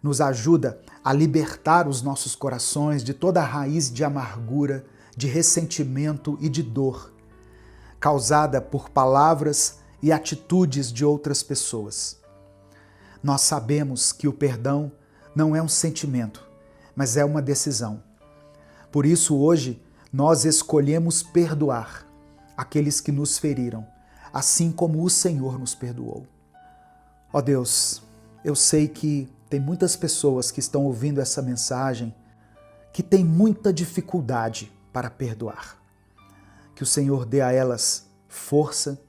A: Nos ajuda a libertar os nossos corações de toda a raiz de amargura, de ressentimento e de dor, causada por palavras e atitudes de outras pessoas. Nós sabemos que o perdão não é um sentimento, mas é uma decisão. Por isso, hoje, nós escolhemos perdoar aqueles que nos feriram, assim como o Senhor nos perdoou. Ó Deus, eu sei que tem muitas pessoas que estão ouvindo essa mensagem que têm muita dificuldade para perdoar. Que o Senhor dê a elas força,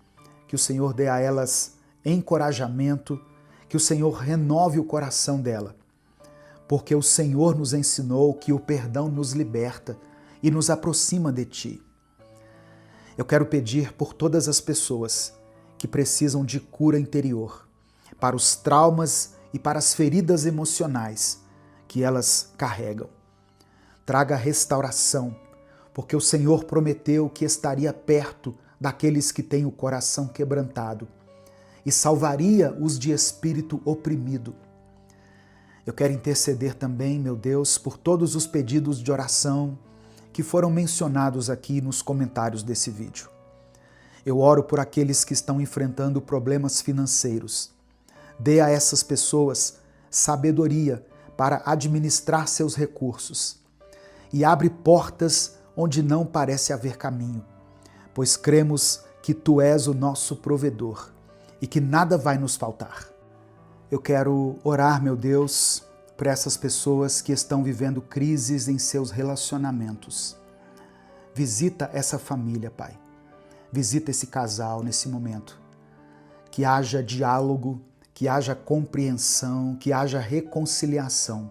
A: que o Senhor dê a elas encorajamento, que o Senhor renove o coração dela, porque o Senhor nos ensinou que o perdão nos liberta e nos aproxima de Ti. Eu quero pedir por todas as pessoas que precisam de cura interior, para os traumas e para as feridas emocionais que elas carregam. Traga restauração, porque o Senhor prometeu que estaria perto daqueles que têm o coração quebrantado e salvaria os de espírito oprimido. Eu quero interceder também, meu Deus, por todos os pedidos de oração que foram mencionados aqui nos comentários desse vídeo. Eu oro por aqueles que estão enfrentando problemas financeiros. Dê a essas pessoas sabedoria para administrar seus recursos e abre portas onde não parece haver caminho, pois cremos que Tu és o nosso provedor e que nada vai nos faltar. Eu quero orar, meu Deus, por essas pessoas que estão vivendo crises em seus relacionamentos. Visita essa família, Pai. Visita esse casal nesse momento. Que haja diálogo, que haja compreensão, que haja reconciliação,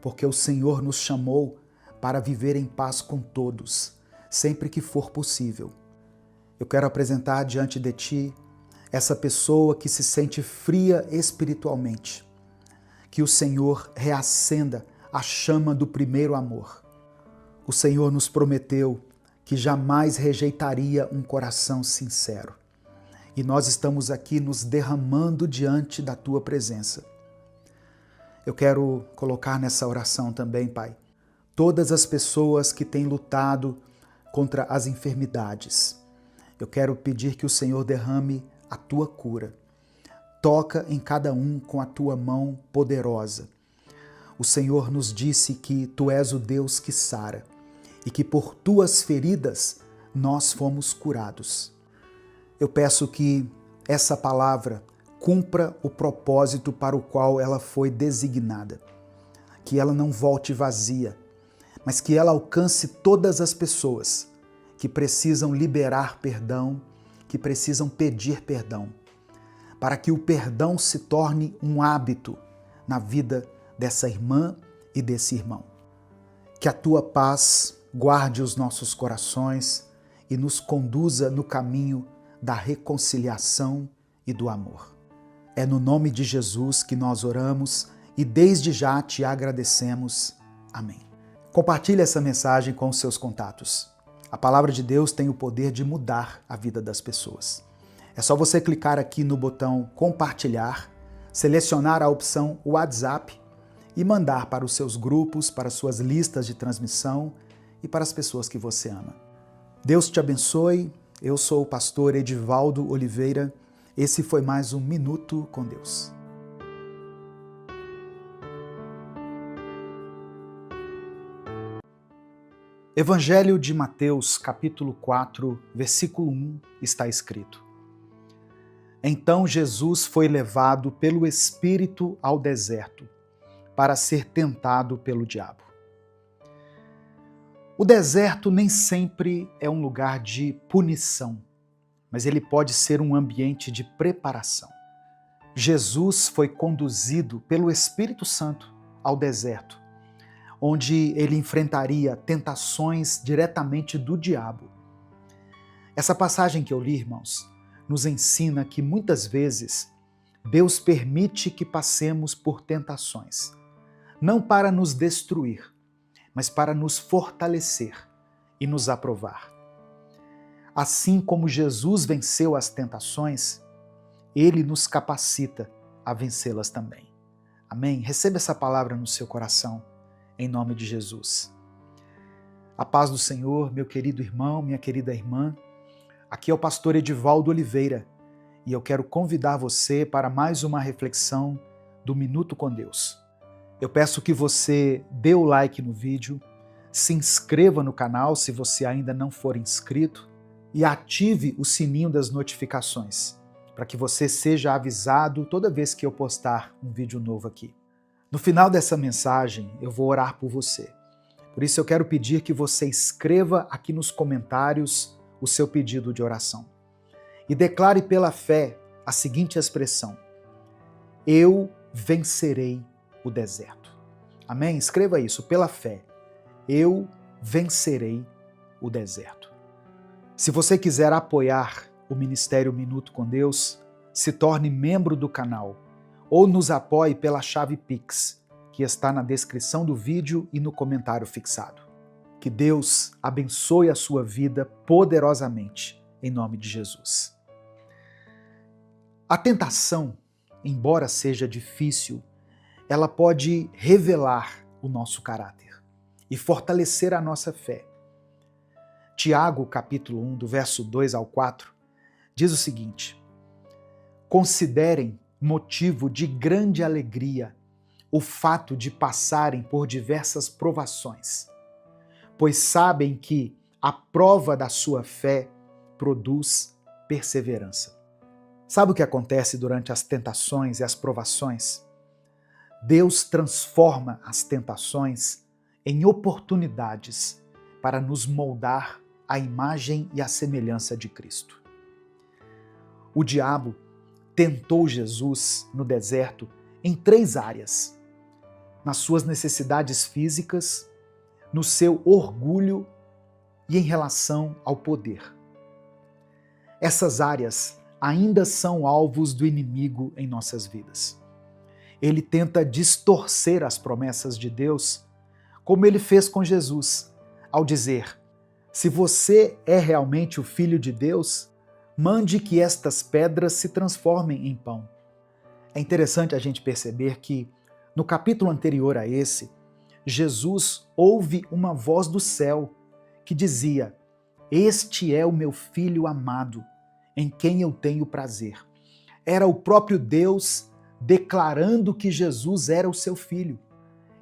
A: porque o Senhor nos chamou para viver em paz com todos, sempre que for possível. Eu quero apresentar diante de Ti essa pessoa que se sente fria espiritualmente, que o Senhor reacenda a chama do primeiro amor. O Senhor nos prometeu que jamais rejeitaria um coração sincero. E nós estamos aqui nos derramando diante da Tua presença. Eu quero colocar nessa oração também, Pai, todas as pessoas que têm lutado contra as enfermidades. Eu quero pedir que o Senhor derrame a Tua cura. Toca em cada um com a Tua mão poderosa. O Senhor nos disse que Tu és o Deus que sara e que por Tuas feridas nós fomos curados. Eu peço que essa palavra cumpra o propósito para o qual ela foi designada. Que ela não volte vazia, mas que ela alcance todas as pessoas que precisam liberar perdão, que precisam pedir perdão. para que o perdão se torne um hábito na vida dessa irmã e desse irmão. Que a tua paz guarde os nossos corações e nos conduza no caminho da reconciliação e do amor. É no nome de Jesus que nós oramos e desde já te agradecemos. Amém. Compartilhe essa mensagem com os seus contatos. A palavra de Deus tem o poder de mudar a vida das pessoas. É só você clicar aqui no botão compartilhar, selecionar a opção WhatsApp e mandar para os seus grupos, para as suas listas de transmissão e para as pessoas que você ama. Deus te abençoe. Eu sou o pastor Edivaldo Oliveira. Esse foi mais um Minuto com Deus. Evangelho de Mateus, capítulo 4, versículo 1, está escrito: Então Jesus foi levado pelo Espírito ao deserto, para ser tentado pelo diabo. O deserto nem sempre é um lugar de punição, mas ele pode ser um ambiente de preparação. Jesus foi conduzido pelo Espírito Santo ao deserto, onde ele enfrentaria tentações diretamente do diabo. Essa passagem que eu li, irmãos, nos ensina que muitas vezes Deus permite que passemos por tentações, não para nos destruir, mas para nos fortalecer e nos aprovar. Assim como Jesus venceu as tentações, ele nos capacita a vencê-las também. Amém? Receba essa palavra no seu coração, em nome de Jesus. A paz do Senhor, meu querido irmão, minha querida irmã. Aqui é o pastor Edivaldo Oliveira e eu quero convidar você para mais uma reflexão do Minuto com Deus. Eu peço que você dê o like no vídeo, se inscreva no canal se você ainda não for inscrito e ative o sininho das notificações para que você seja avisado toda vez que eu postar um vídeo novo aqui. No final dessa mensagem, eu vou orar por você. Por isso eu quero pedir que você escreva aqui nos comentários o seu pedido de oração. E declare pela fé a seguinte expressão: eu vencerei o deserto. Amém? Escreva isso, pela fé. Eu vencerei o deserto. Se você quiser apoiar o Ministério Minuto com Deus, se torne membro do canal ou nos apoie pela chave Pix, que está na descrição do vídeo e no comentário fixado. Que Deus abençoe a sua vida poderosamente, em nome de Jesus. A tentação, embora seja difícil, ela pode revelar o nosso caráter e fortalecer a nossa fé. Tiago, capítulo 1, do verso 2 ao 4, diz o seguinte: Considerem motivo de grande alegria o fato de passarem por diversas provações, pois sabem que a prova da sua fé produz perseverança. Sabe o que acontece durante as tentações e as provações? Deus transforma as tentações em oportunidades para nos moldar à imagem e à semelhança de Cristo. O diabo tentou Jesus no deserto em 3 áreas: nas suas necessidades físicas, no seu orgulho e em relação ao poder. Essas áreas ainda são alvos do inimigo em nossas vidas. Ele tenta distorcer as promessas de Deus, como ele fez com Jesus, ao dizer: se você é realmente o Filho de Deus, mande que estas pedras se transformem em pão. É interessante a gente perceber que, no capítulo anterior a esse, Jesus ouve uma voz do céu que dizia: Este é o meu Filho amado, em quem eu tenho prazer. Era o próprio Deus declarando que Jesus era o seu Filho.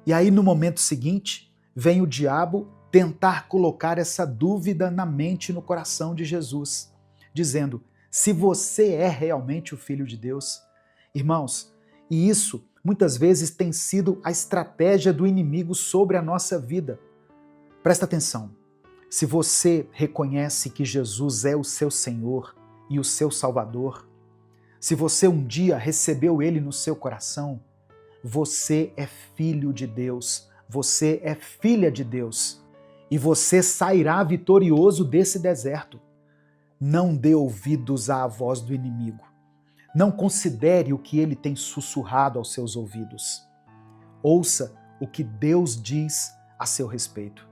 A: E aí, no momento seguinte, vem o diabo tentar colocar essa dúvida na mente e no coração de Jesus, dizendo: se você é realmente o Filho de Deus. Irmãos, e isso muitas vezes tem sido a estratégia do inimigo sobre a nossa vida. Presta atenção, se você reconhece que Jesus é o seu Senhor e o seu Salvador, se você um dia recebeu ele no seu coração, você é filho de Deus, você é filha de Deus e você sairá vitorioso desse deserto. Não dê ouvidos à voz do inimigo. Não considere o que ele tem sussurrado aos seus ouvidos. Ouça o que Deus diz a seu respeito.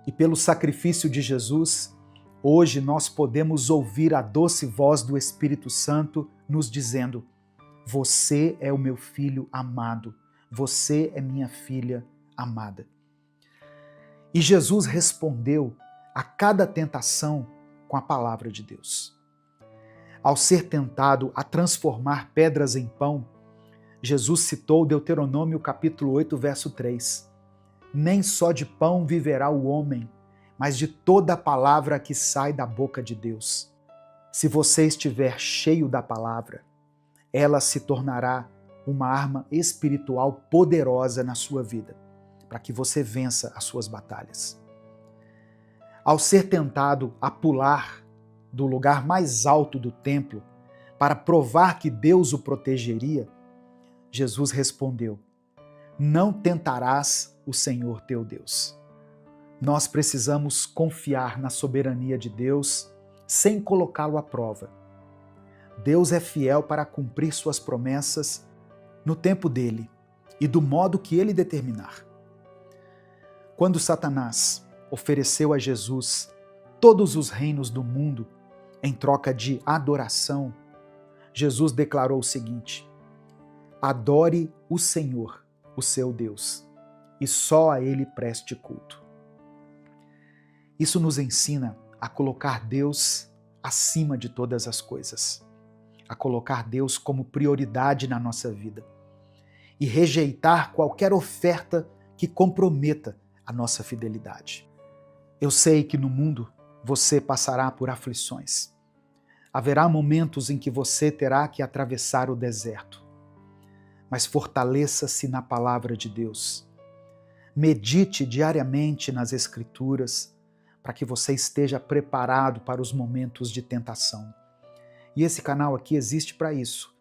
A: E pelo sacrifício de Jesus, hoje nós podemos ouvir a doce voz do Espírito Santo nos dizendo: você é o meu filho amado, você é minha filha amada. E Jesus respondeu a cada tentação com a palavra de Deus. Ao ser tentado a transformar pedras em pão, Jesus citou Deuteronômio capítulo 8, verso 3. Nem só de pão viverá o homem, mas de toda a palavra que sai da boca de Deus. Se você estiver cheio da palavra, ela se tornará uma arma espiritual poderosa na sua vida, para que você vença as suas batalhas. Ao ser tentado a pular do lugar mais alto do templo para provar que Deus o protegeria, Jesus respondeu: não tentarás o Senhor teu Deus. Nós precisamos confiar na soberania de Deus sem colocá-lo à prova. Deus é fiel para cumprir suas promessas no tempo dele e do modo que ele determinar. Quando Satanás ofereceu a Jesus todos os reinos do mundo em troca de adoração, Jesus declarou o seguinte: adore o Senhor, o seu Deus, e só a ele preste culto. Isso nos ensina a colocar Deus acima de todas as coisas, a colocar Deus como prioridade na nossa vida e rejeitar qualquer oferta que comprometa a nossa fidelidade. Eu sei que no mundo você passará por aflições. Haverá momentos em que você terá que atravessar o deserto. Mas fortaleça-se na palavra de Deus. Medite diariamente nas Escrituras para que você esteja preparado para os momentos de tentação. E esse canal aqui existe para isso,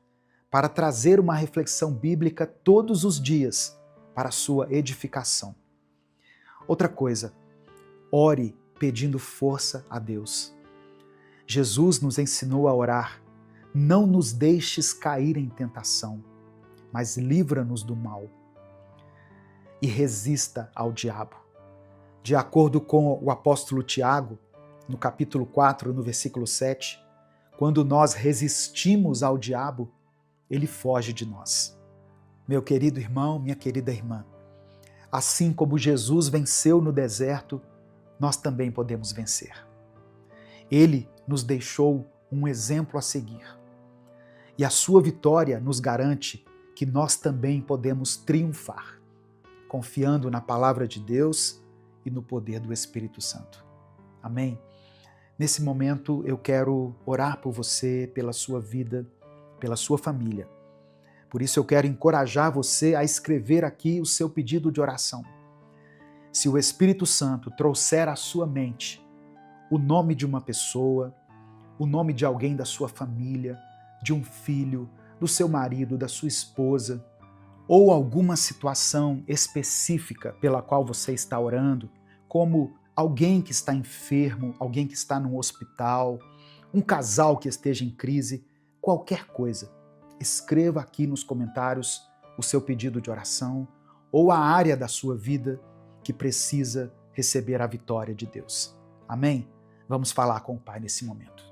A: para trazer uma reflexão bíblica todos os dias para a sua edificação. Outra coisa, ore pedindo força a Deus. Jesus nos ensinou a orar: não nos deixes cair em tentação, mas livra-nos do mal. E resista ao diabo. De acordo com o apóstolo Tiago, no capítulo 4, no versículo 7, quando nós resistimos ao diabo, ele foge de nós. Meu querido irmão, minha querida irmã, assim como Jesus venceu no deserto, nós também podemos vencer. Ele nos deixou um exemplo a seguir. E a sua vitória nos garante que nós também podemos triunfar, confiando na palavra de Deus e no poder do Espírito Santo. Amém? Nesse momento eu quero orar por você, pela sua vida, pela sua família. Por isso eu quero encorajar você a escrever aqui o seu pedido de oração. Se o Espírito Santo trouxer à sua mente o nome de uma pessoa, o nome de alguém da sua família, de um filho, do seu marido, da sua esposa, ou alguma situação específica pela qual você está orando, como alguém que está enfermo, alguém que está num hospital, um casal que esteja em crise, qualquer coisa, escreva aqui nos comentários o seu pedido de oração ou a área da sua vida que precisa receber a vitória de Deus. Amém? Vamos falar com o Pai nesse momento.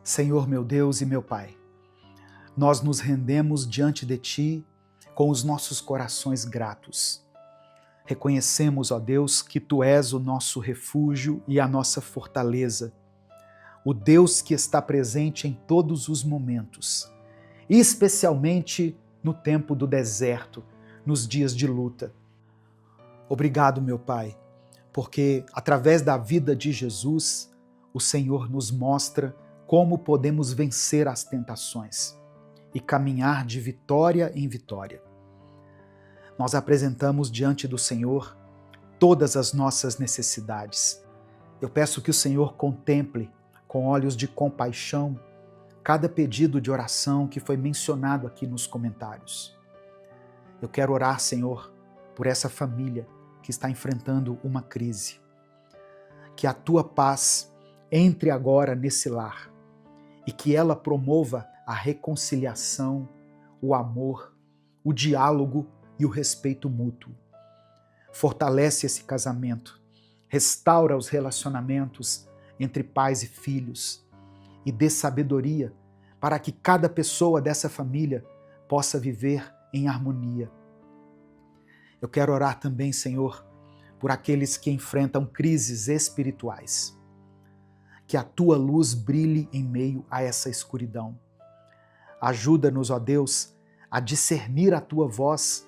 A: Senhor, meu Deus e meu Pai, nós nos rendemos diante de Ti com os nossos corações gratos. Reconhecemos, ó Deus, que Tu és o nosso refúgio e a nossa fortaleza, o Deus que está presente em todos os momentos, e especialmente no tempo do deserto, nos dias de luta. Obrigado, meu Pai, porque através da vida de Jesus, o Senhor nos mostra como podemos vencer as tentações e caminhar de vitória em vitória. Nós apresentamos diante do Senhor todas as nossas necessidades. Eu peço que o Senhor contemple com olhos de compaixão cada pedido de oração que foi mencionado aqui nos comentários. Eu quero orar, Senhor, por essa família que está enfrentando uma crise. Que a tua paz entre agora nesse lar e que ela promova a reconciliação, o amor, o diálogo e o respeito mútuo. Fortalece esse casamento, restaura os relacionamentos entre pais e filhos e dê sabedoria para que cada pessoa dessa família possa viver em harmonia. Eu quero orar também, Senhor, por aqueles que enfrentam crises espirituais. Que a tua luz brilhe em meio a essa escuridão. Ajuda-nos, ó Deus, a discernir a tua voz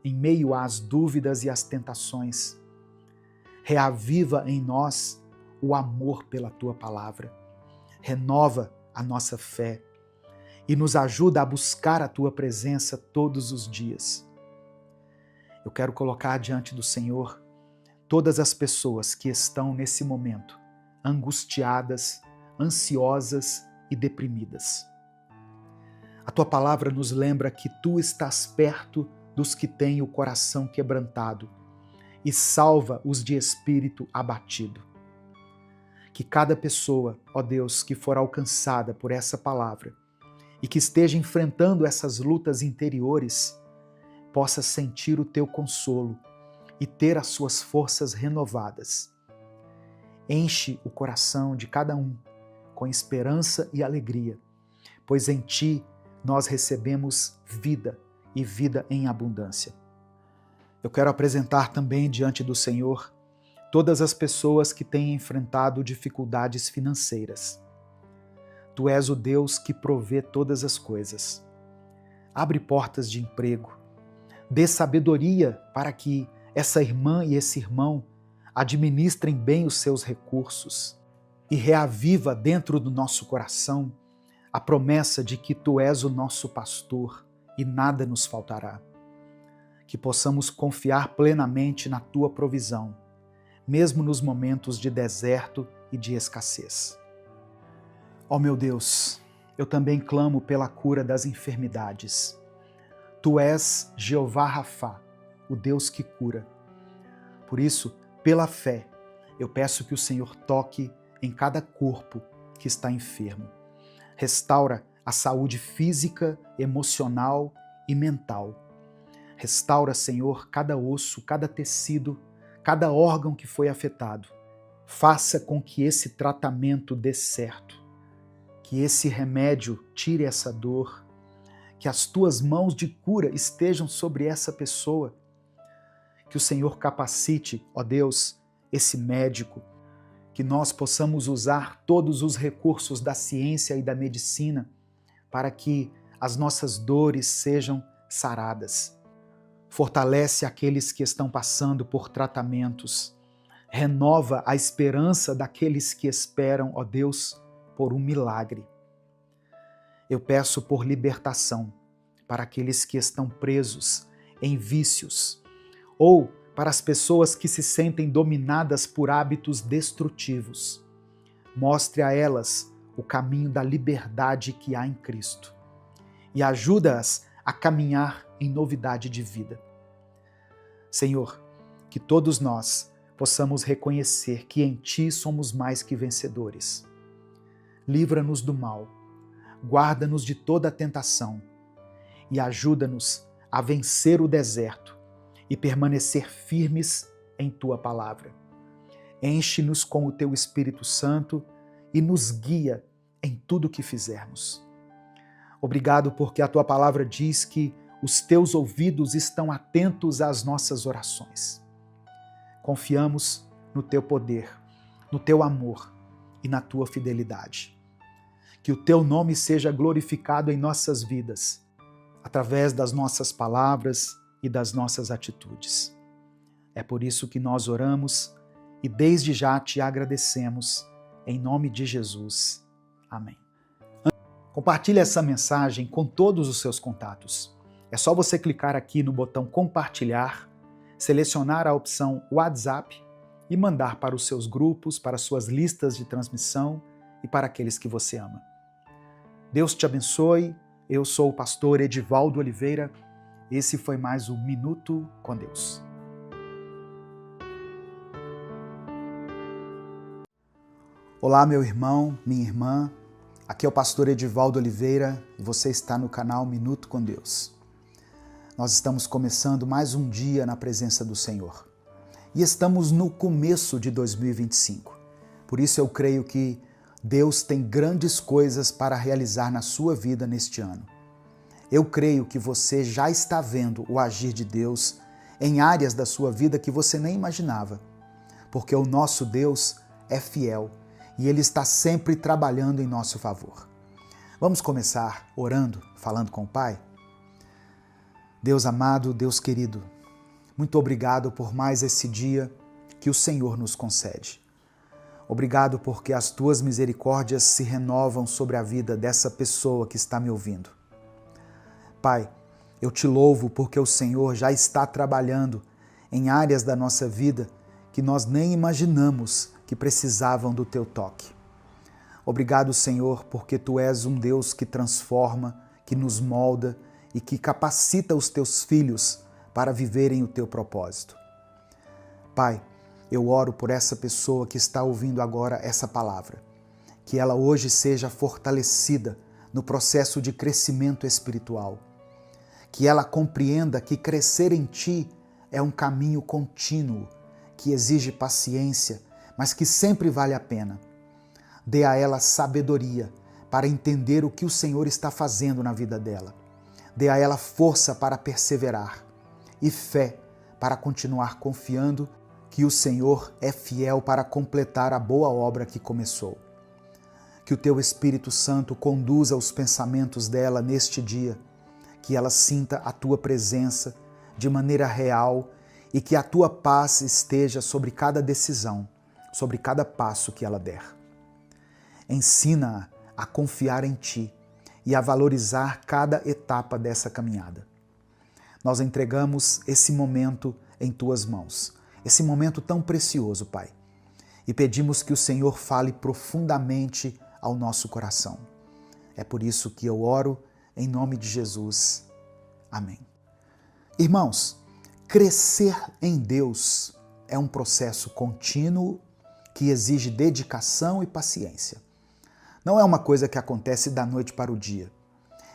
A: em meio às dúvidas e às tentações. Reaviva em nós o amor pela tua palavra. Renova a nossa fé e nos ajuda a buscar a tua presença todos os dias. Eu quero colocar diante do Senhor todas as pessoas que estão nesse momento angustiadas, ansiosas e deprimidas. A tua palavra nos lembra que tu estás perto dos que têm o coração quebrantado e salva os de espírito abatido. Que cada pessoa, ó Deus, que for alcançada por essa palavra e que esteja enfrentando essas lutas interiores, possa sentir o teu consolo e ter as suas forças renovadas. Enche o coração de cada um com esperança e alegria, pois em ti nós recebemos vida e vida em abundância. Eu quero apresentar também diante do Senhor todas as pessoas que têm enfrentado dificuldades financeiras. Tu és o Deus que provê todas as coisas. Abre portas de emprego. Dê sabedoria para que essa irmã e esse irmão administrem bem os seus recursos e reaviva dentro do nosso coração a promessa de que tu és o nosso pastor e nada nos faltará. Que possamos confiar plenamente na tua provisão, mesmo nos momentos de deserto e de escassez. Ó meu Deus, eu também clamo pela cura das enfermidades. Tu és Jeová Rafá, o Deus que cura. Por isso, pela fé, eu peço que o Senhor toque em cada corpo que está enfermo. Restaura a saúde física, emocional e mental. Restaura, Senhor, cada osso, cada tecido, cada órgão que foi afetado. Faça com que esse tratamento dê certo, que esse remédio tire essa dor, que as tuas mãos de cura estejam sobre essa pessoa, que o Senhor capacite, ó Deus, esse médico, que nós possamos usar todos os recursos da ciência e da medicina para que as nossas dores sejam saradas. Fortalece aqueles que estão passando por tratamentos. Renova a esperança daqueles que esperam, ó Deus, por um milagre. Eu peço por libertação para aqueles que estão presos em vícios ou para as pessoas que se sentem dominadas por hábitos destrutivos. Mostre a elas o caminho da liberdade que há em Cristo e ajuda-as a caminhar em novidade de vida. Senhor, que todos nós possamos reconhecer que em Ti somos mais que vencedores. Livra-nos do mal, guarda-nos de toda a tentação e ajuda-nos a vencer o deserto e permanecer firmes em Tua palavra. Enche-nos com o Teu Espírito Santo e nos guia em tudo o que fizermos. Obrigado porque a Tua palavra diz que os Teus ouvidos estão atentos às nossas orações. Confiamos no Teu poder, no Teu amor e na Tua fidelidade. Que o Teu nome seja glorificado em nossas vidas, através das nossas palavras e das nossas atitudes. É por isso que nós oramos e desde já Te agradecemos, em nome de Jesus. Amém. Compartilhe essa mensagem com todos os seus contatos. É só você clicar aqui no botão compartilhar, selecionar a opção WhatsApp e mandar para os seus grupos, para suas listas de transmissão e para aqueles que você ama. Deus te abençoe. Eu sou o pastor Edivaldo Oliveira. Esse foi mais um Minuto com Deus. Olá, meu irmão, minha irmã. Aqui é o pastor Edivaldo Oliveira e você está no canal Minuto com Deus. Nós estamos começando mais um dia na presença do Senhor. E estamos no começo de 2025. Por isso eu creio que Deus tem grandes coisas para realizar na sua vida neste ano. Eu creio que você já está vendo o agir de Deus em áreas da sua vida que você nem imaginava. Porque o nosso Deus é fiel e Ele está sempre trabalhando em nosso favor. Vamos começar orando, falando com o Pai? Deus amado, Deus querido, muito obrigado por mais esse dia que o Senhor nos concede. Obrigado porque as Tuas misericórdias se renovam sobre a vida dessa pessoa que está me ouvindo. Pai, eu te louvo porque o Senhor já está trabalhando em áreas da nossa vida que nós nem imaginamos que precisavam do Teu toque. Obrigado, Senhor, porque Tu és um Deus que transforma, que nos molda e que capacita os Teus filhos para viverem o Teu propósito. Pai, eu oro por essa pessoa que está ouvindo agora essa palavra, que ela hoje seja fortalecida no processo de crescimento espiritual, que ela compreenda que crescer em Ti é um caminho contínuo, que exige paciência, mas que sempre vale a pena. Dê a ela sabedoria para entender o que o Senhor está fazendo na vida dela. Dê a ela força para perseverar e fé para continuar confiando que o Senhor é fiel para completar a boa obra que começou. Que o Teu Espírito Santo conduza os pensamentos dela neste dia, que ela sinta a Tua presença de maneira real e que a Tua paz esteja sobre cada decisão, sobre cada passo que ela der. Ensina-a a confiar em Ti e a valorizar cada etapa dessa caminhada. Nós entregamos esse momento em Tuas mãos, esse momento tão precioso, Pai, e pedimos que o Senhor fale profundamente ao nosso coração. É por isso que eu oro em nome de Jesus. Amém. Irmãos, crescer em Deus é um processo contínuo que exige dedicação e paciência. Não é uma coisa que acontece da noite para o dia,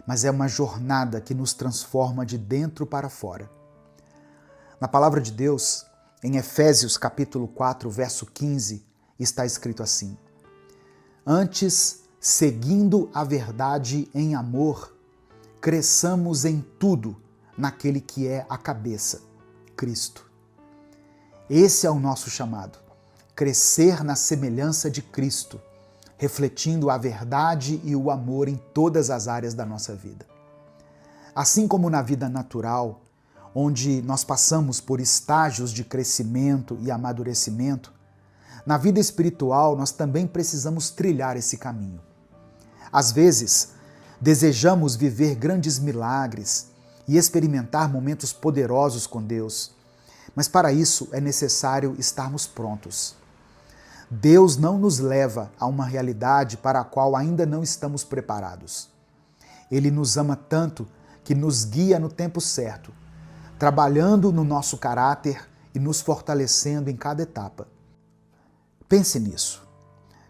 A: mas é uma jornada que nos transforma de dentro para fora. Na palavra de Deus, em Efésios capítulo 4, verso 15, está escrito assim: Antes, seguindo a verdade em amor, cresçamos em tudo naquele que é a cabeça, Cristo. Esse é o nosso chamado. Crescer na semelhança de Cristo, refletindo a verdade e o amor em todas as áreas da nossa vida. Assim como na vida natural, onde nós passamos por estágios de crescimento e amadurecimento, na vida espiritual nós também precisamos trilhar esse caminho. Às vezes, desejamos viver grandes milagres e experimentar momentos poderosos com Deus, mas para isso é necessário estarmos prontos. Deus não nos leva a uma realidade para a qual ainda não estamos preparados. Ele nos ama tanto que nos guia no tempo certo, trabalhando no nosso caráter e nos fortalecendo em cada etapa. Pense nisso.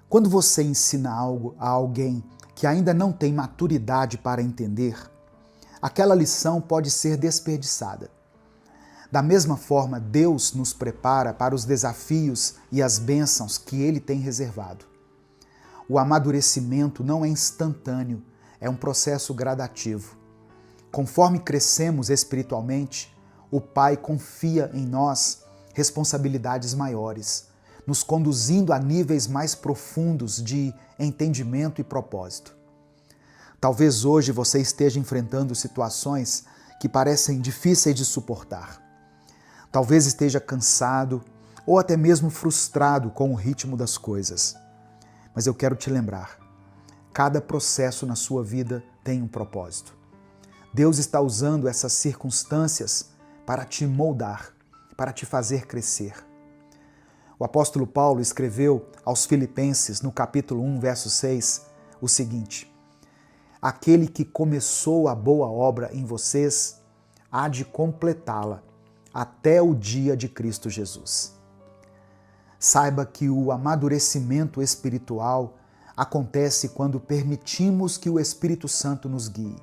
A: Quando você ensina algo a alguém que ainda não tem maturidade para entender, aquela lição pode ser desperdiçada. Da mesma forma, Deus nos prepara para os desafios e as bênçãos que Ele tem reservado. O amadurecimento não é instantâneo, é um processo gradativo. Conforme crescemos espiritualmente, o Pai confia em nós responsabilidades maiores, nos conduzindo a níveis mais profundos de entendimento e propósito. Talvez hoje você esteja enfrentando situações que parecem difíceis de suportar. Talvez esteja cansado ou até mesmo frustrado com o ritmo das coisas. Mas eu quero te lembrar, cada processo na sua vida tem um propósito. Deus está usando essas circunstâncias para te moldar, para te fazer crescer. O apóstolo Paulo escreveu aos Filipenses, no capítulo 1, verso 6, o seguinte: aquele que começou a boa obra em vocês há de completá-la até o dia de Cristo Jesus. Saiba que o amadurecimento espiritual acontece quando permitimos que o Espírito Santo nos guie.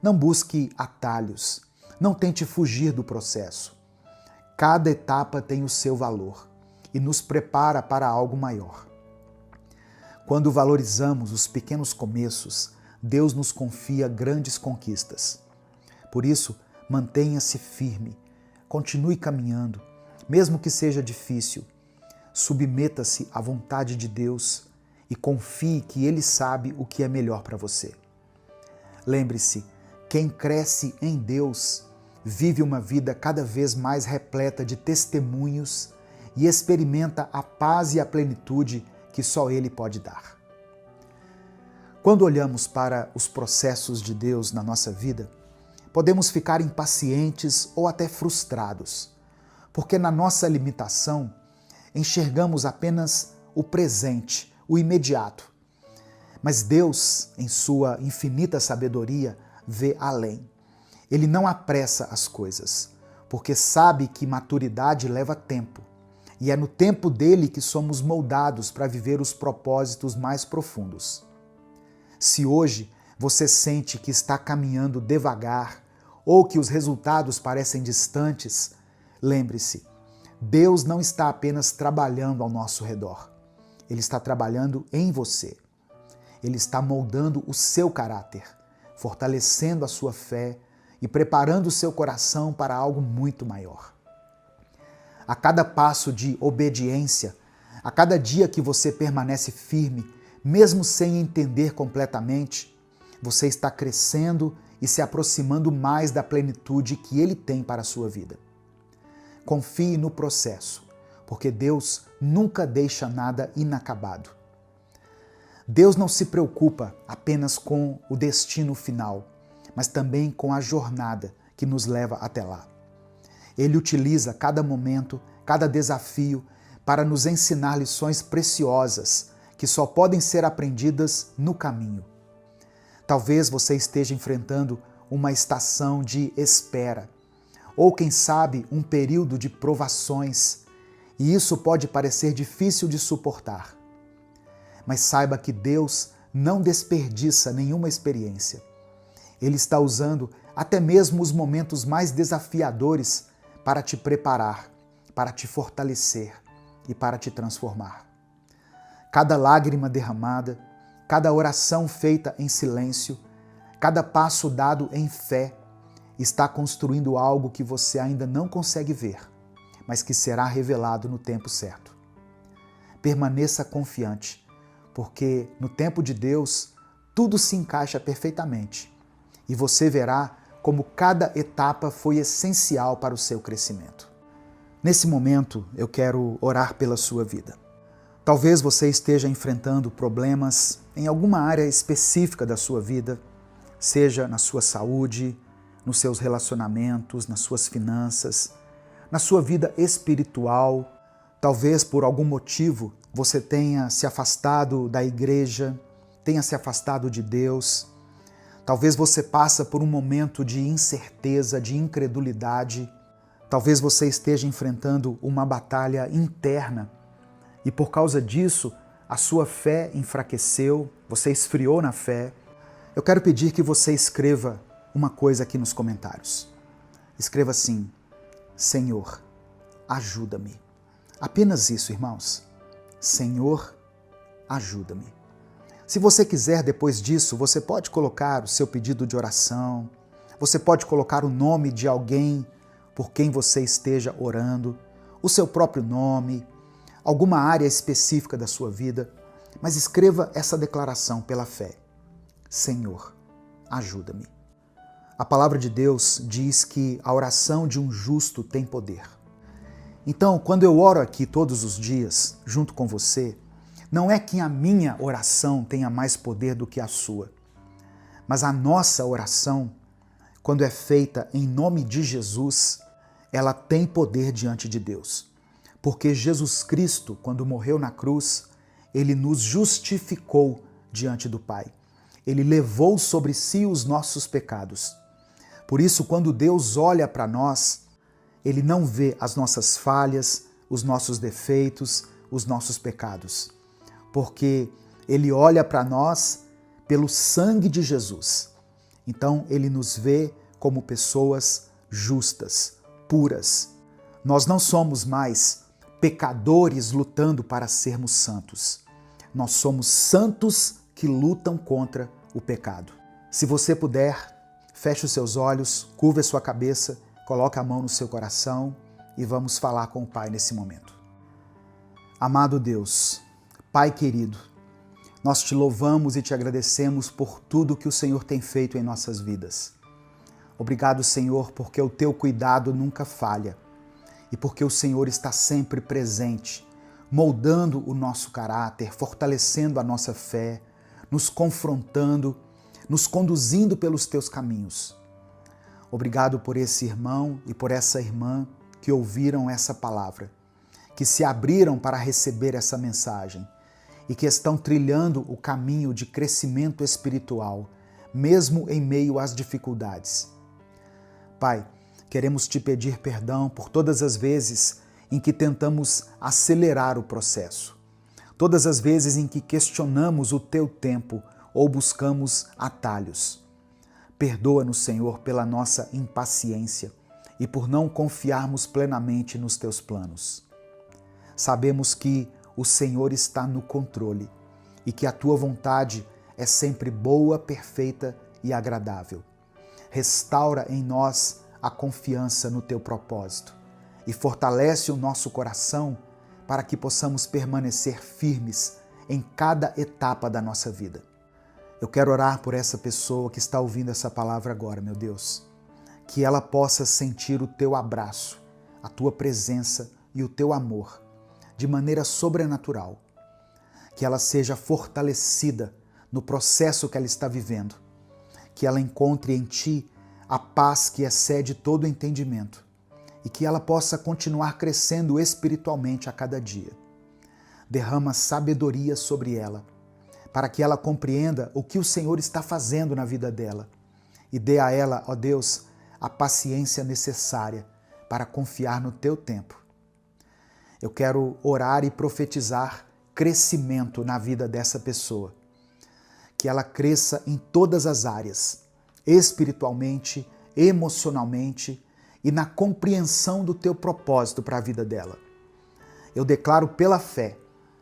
A: Não busque atalhos, não tente fugir do processo. Cada etapa tem o seu valor e nos prepara para algo maior. Quando valorizamos os pequenos começos, Deus nos confia grandes conquistas. Por isso, mantenha-se firme, continue caminhando, mesmo que seja difícil. Submeta-se à vontade de Deus e confie que Ele sabe o que é melhor para você. Lembre-se, quem cresce em Deus vive uma vida cada vez mais repleta de testemunhos e experimenta a paz e a plenitude que só Ele pode dar. Quando olhamos para os processos de Deus na nossa vida, podemos ficar impacientes ou até frustrados, porque na nossa limitação enxergamos apenas o presente, o imediato. Mas Deus, em sua infinita sabedoria, vê além. Ele não apressa as coisas, porque sabe que maturidade leva tempo. E é no tempo dele que somos moldados para viver os propósitos mais profundos. Se hoje você sente que está caminhando devagar ou que os resultados parecem distantes, lembre-se, Deus não está apenas trabalhando ao nosso redor. Ele está trabalhando em você. Ele está moldando o seu caráter, fortalecendo a sua fé e preparando o seu coração para algo muito maior. A cada passo de obediência, a cada dia que você permanece firme, mesmo sem entender completamente, você está crescendo e se aproximando mais da plenitude que Ele tem para a sua vida. Confie no processo, porque Deus nunca deixa nada inacabado. Deus não se preocupa apenas com o destino final, mas também com a jornada que nos leva até lá. Ele utiliza cada momento, cada desafio para nos ensinar lições preciosas que só podem ser aprendidas no caminho. Talvez você esteja enfrentando uma estação de espera, ou quem sabe um período de provações, e isso pode parecer difícil de suportar. Mas saiba que Deus não desperdiça nenhuma experiência. Ele está usando até mesmo os momentos mais desafiadores para te preparar, para te fortalecer e para te transformar. Cada lágrima derramada, cada oração feita em silêncio, cada passo dado em fé, está construindo algo que você ainda não consegue ver, mas que será revelado no tempo certo. Permaneça confiante, porque no tempo de Deus tudo se encaixa perfeitamente e você verá como cada etapa foi essencial para o seu crescimento. Nesse momento, eu quero orar pela sua vida. Talvez você esteja enfrentando problemas em alguma área específica da sua vida, seja na sua saúde, nos seus relacionamentos, nas suas finanças, na sua vida espiritual. Talvez por algum motivo você tenha se afastado da igreja, tenha se afastado de Deus. Talvez você passe por um momento de incerteza, de incredulidade. Talvez você esteja enfrentando uma batalha interna e por causa disso a sua fé enfraqueceu, você esfriou na fé. Eu quero pedir que você escreva uma coisa aqui nos comentários. Escreva assim: Senhor, ajuda-me. Apenas isso, irmãos. Senhor, ajuda-me. Se você quiser, depois disso, você pode colocar o seu pedido de oração, você pode colocar o nome de alguém por quem você esteja orando, o seu próprio nome, alguma área específica da sua vida, mas escreva essa declaração pela fé. Senhor, ajuda-me. A palavra de Deus diz que a oração de um justo tem poder. Então, quando eu oro aqui todos os dias, junto com você, não é que a minha oração tenha mais poder do que a sua, mas a nossa oração, quando é feita em nome de Jesus, ela tem poder diante de Deus. Porque Jesus Cristo, quando morreu na cruz, ele nos justificou diante do Pai. Ele levou sobre si os nossos pecados. Por isso, quando Deus olha para nós, Ele não vê as nossas falhas, os nossos defeitos, os nossos pecados. Porque Ele olha para nós pelo sangue de Jesus. Então, Ele nos vê como pessoas justas, puras. Nós não somos mais pecadores lutando para sermos santos. Nós somos santos que lutam contra o pecado. Se você puder, feche os seus olhos, curva a sua cabeça, coloque a mão no seu coração e vamos falar com o Pai nesse momento. Amado Deus, Pai querido, nós te louvamos e te agradecemos por tudo que o Senhor tem feito em nossas vidas. Obrigado, Senhor, porque o teu cuidado nunca falha e porque o Senhor está sempre presente, moldando o nosso caráter, fortalecendo a nossa fé, nos confrontando, nos conduzindo pelos teus caminhos. Obrigado por esse irmão e por essa irmã que ouviram essa palavra, que se abriram para receber essa mensagem e que estão trilhando o caminho de crescimento espiritual, mesmo em meio às dificuldades. Pai, queremos te pedir perdão por todas as vezes em que tentamos acelerar o processo, todas as vezes em que questionamos o teu tempo ou buscamos atalhos. Perdoa-nos, Senhor, pela nossa impaciência e por não confiarmos plenamente nos teus planos. Sabemos que o Senhor está no controle e que a tua vontade é sempre boa, perfeita e agradável. Restaura em nós a confiança no teu propósito e fortalece o nosso coração para que possamos permanecer firmes em cada etapa da nossa vida. Eu quero orar por essa pessoa que está ouvindo essa palavra agora, meu Deus, que ela possa sentir o teu abraço, a tua presença e o teu amor de maneira sobrenatural, que ela seja fortalecida no processo que ela está vivendo, que ela encontre em ti a paz que excede todo entendimento e que ela possa continuar crescendo espiritualmente a cada dia. Derrama sabedoria sobre ela, para que ela compreenda o que o Senhor está fazendo na vida dela e dê a ela, ó Deus, a paciência necessária para confiar no teu tempo. Eu quero orar e profetizar crescimento na vida dessa pessoa, que ela cresça em todas as áreas, espiritualmente, emocionalmente e na compreensão do teu propósito para a vida dela. Eu declaro pela fé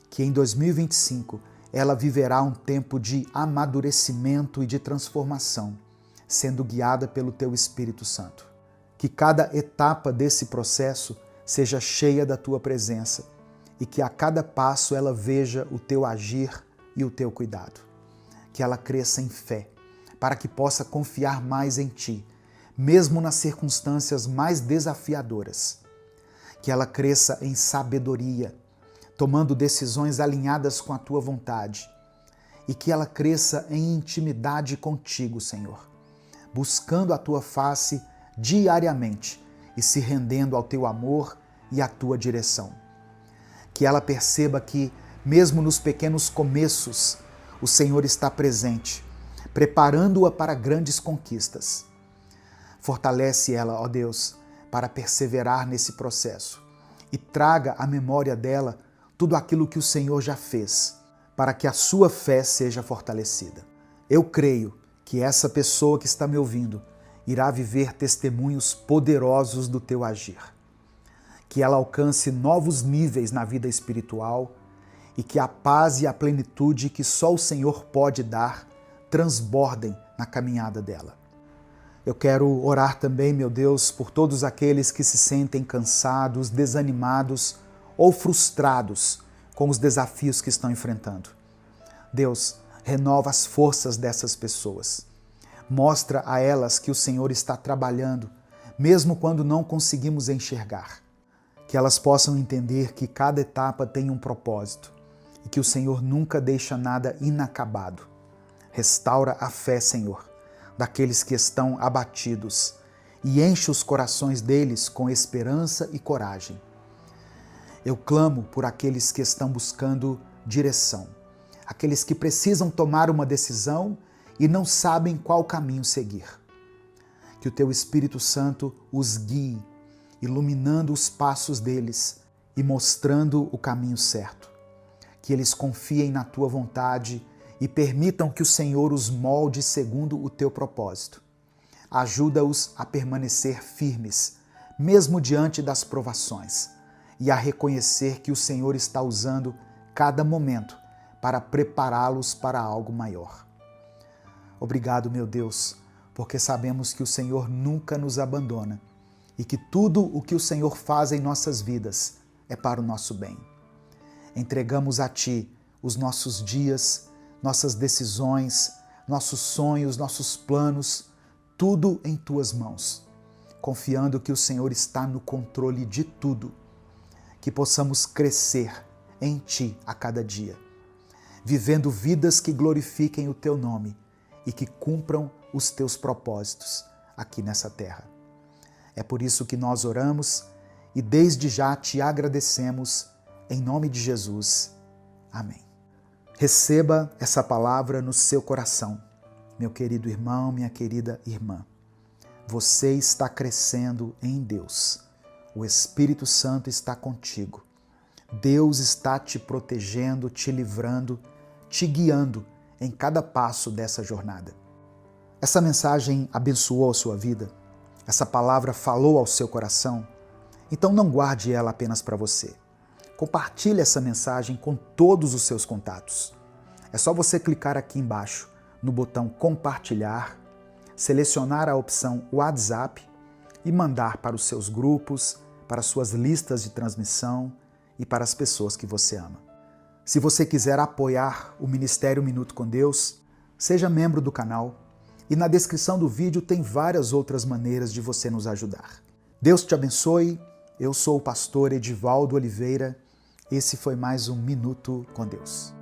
A: que em 2025 ela viverá um tempo de amadurecimento e de transformação, sendo guiada pelo teu Espírito Santo. Que cada etapa desse processo seja cheia da tua presença e que a cada passo ela veja o teu agir e o teu cuidado. Que ela cresça em fé, para que possa confiar mais em ti, mesmo nas circunstâncias mais desafiadoras. Que ela cresça em sabedoria, tomando decisões alinhadas com a tua vontade. E que ela cresça em intimidade contigo, Senhor, buscando a tua face diariamente e se rendendo ao teu amor e à tua direção. Que ela perceba que, mesmo nos pequenos começos, o Senhor está presente, preparando-a para grandes conquistas. Fortalece ela, ó Deus, para perseverar nesse processo e traga à memória dela tudo aquilo que o Senhor já fez, para que a sua fé seja fortalecida. Eu creio que essa pessoa que está me ouvindo irá viver testemunhos poderosos do teu agir. Que ela alcance novos níveis na vida espiritual e que a paz e a plenitude que só o Senhor pode dar transbordem na caminhada dela. Eu quero orar também, meu Deus, por todos aqueles que se sentem cansados, desanimados ou frustrados com os desafios que estão enfrentando. Deus, renova as forças dessas pessoas. Mostra a elas que o Senhor está trabalhando, mesmo quando não conseguimos enxergar. Que elas possam entender que cada etapa tem um propósito e que o Senhor nunca deixa nada inacabado. Restaura a fé, Senhor, daqueles que estão abatidos e enche os corações deles com esperança e coragem. Eu clamo por aqueles que estão buscando direção, aqueles que precisam tomar uma decisão e não sabem qual caminho seguir. Que o teu Espírito Santo os guie, iluminando os passos deles e mostrando o caminho certo. Que eles confiem na tua vontade e permitam que o Senhor os molde segundo o teu propósito. Ajuda-os a permanecer firmes, mesmo diante das provações, e a reconhecer que o Senhor está usando cada momento para prepará-los para algo maior. Obrigado, meu Deus, porque sabemos que o Senhor nunca nos abandona e que tudo o que o Senhor faz em nossas vidas é para o nosso bem. Entregamos a Ti os nossos dias, nossas decisões, nossos sonhos, nossos planos, tudo em Tuas mãos, confiando que o Senhor está no controle de tudo, que possamos crescer em Ti a cada dia, vivendo vidas que glorifiquem o Teu nome e que cumpram os Teus propósitos aqui nessa terra. É por isso que nós oramos e desde já Te agradecemos, em nome de Jesus. Amém. Receba essa palavra no seu coração, meu querido irmão, minha querida irmã. Você está crescendo em Deus. O Espírito Santo está contigo. Deus está te protegendo, te livrando, te guiando em cada passo dessa jornada. Essa mensagem abençoou a sua vida? Essa palavra falou ao seu coração? Então não guarde ela apenas para você. Compartilhe essa mensagem com todos os seus contatos. É só você clicar aqui embaixo no botão compartilhar, selecionar a opção WhatsApp e mandar para os seus grupos, para as suas listas de transmissão e para as pessoas que você ama. Se você quiser apoiar o Ministério Minuto com Deus, seja membro do canal e na descrição do vídeo tem várias outras maneiras de você nos ajudar. Deus te abençoe. Eu sou o pastor Edivaldo Oliveira. Esse foi mais um Minuto com Deus.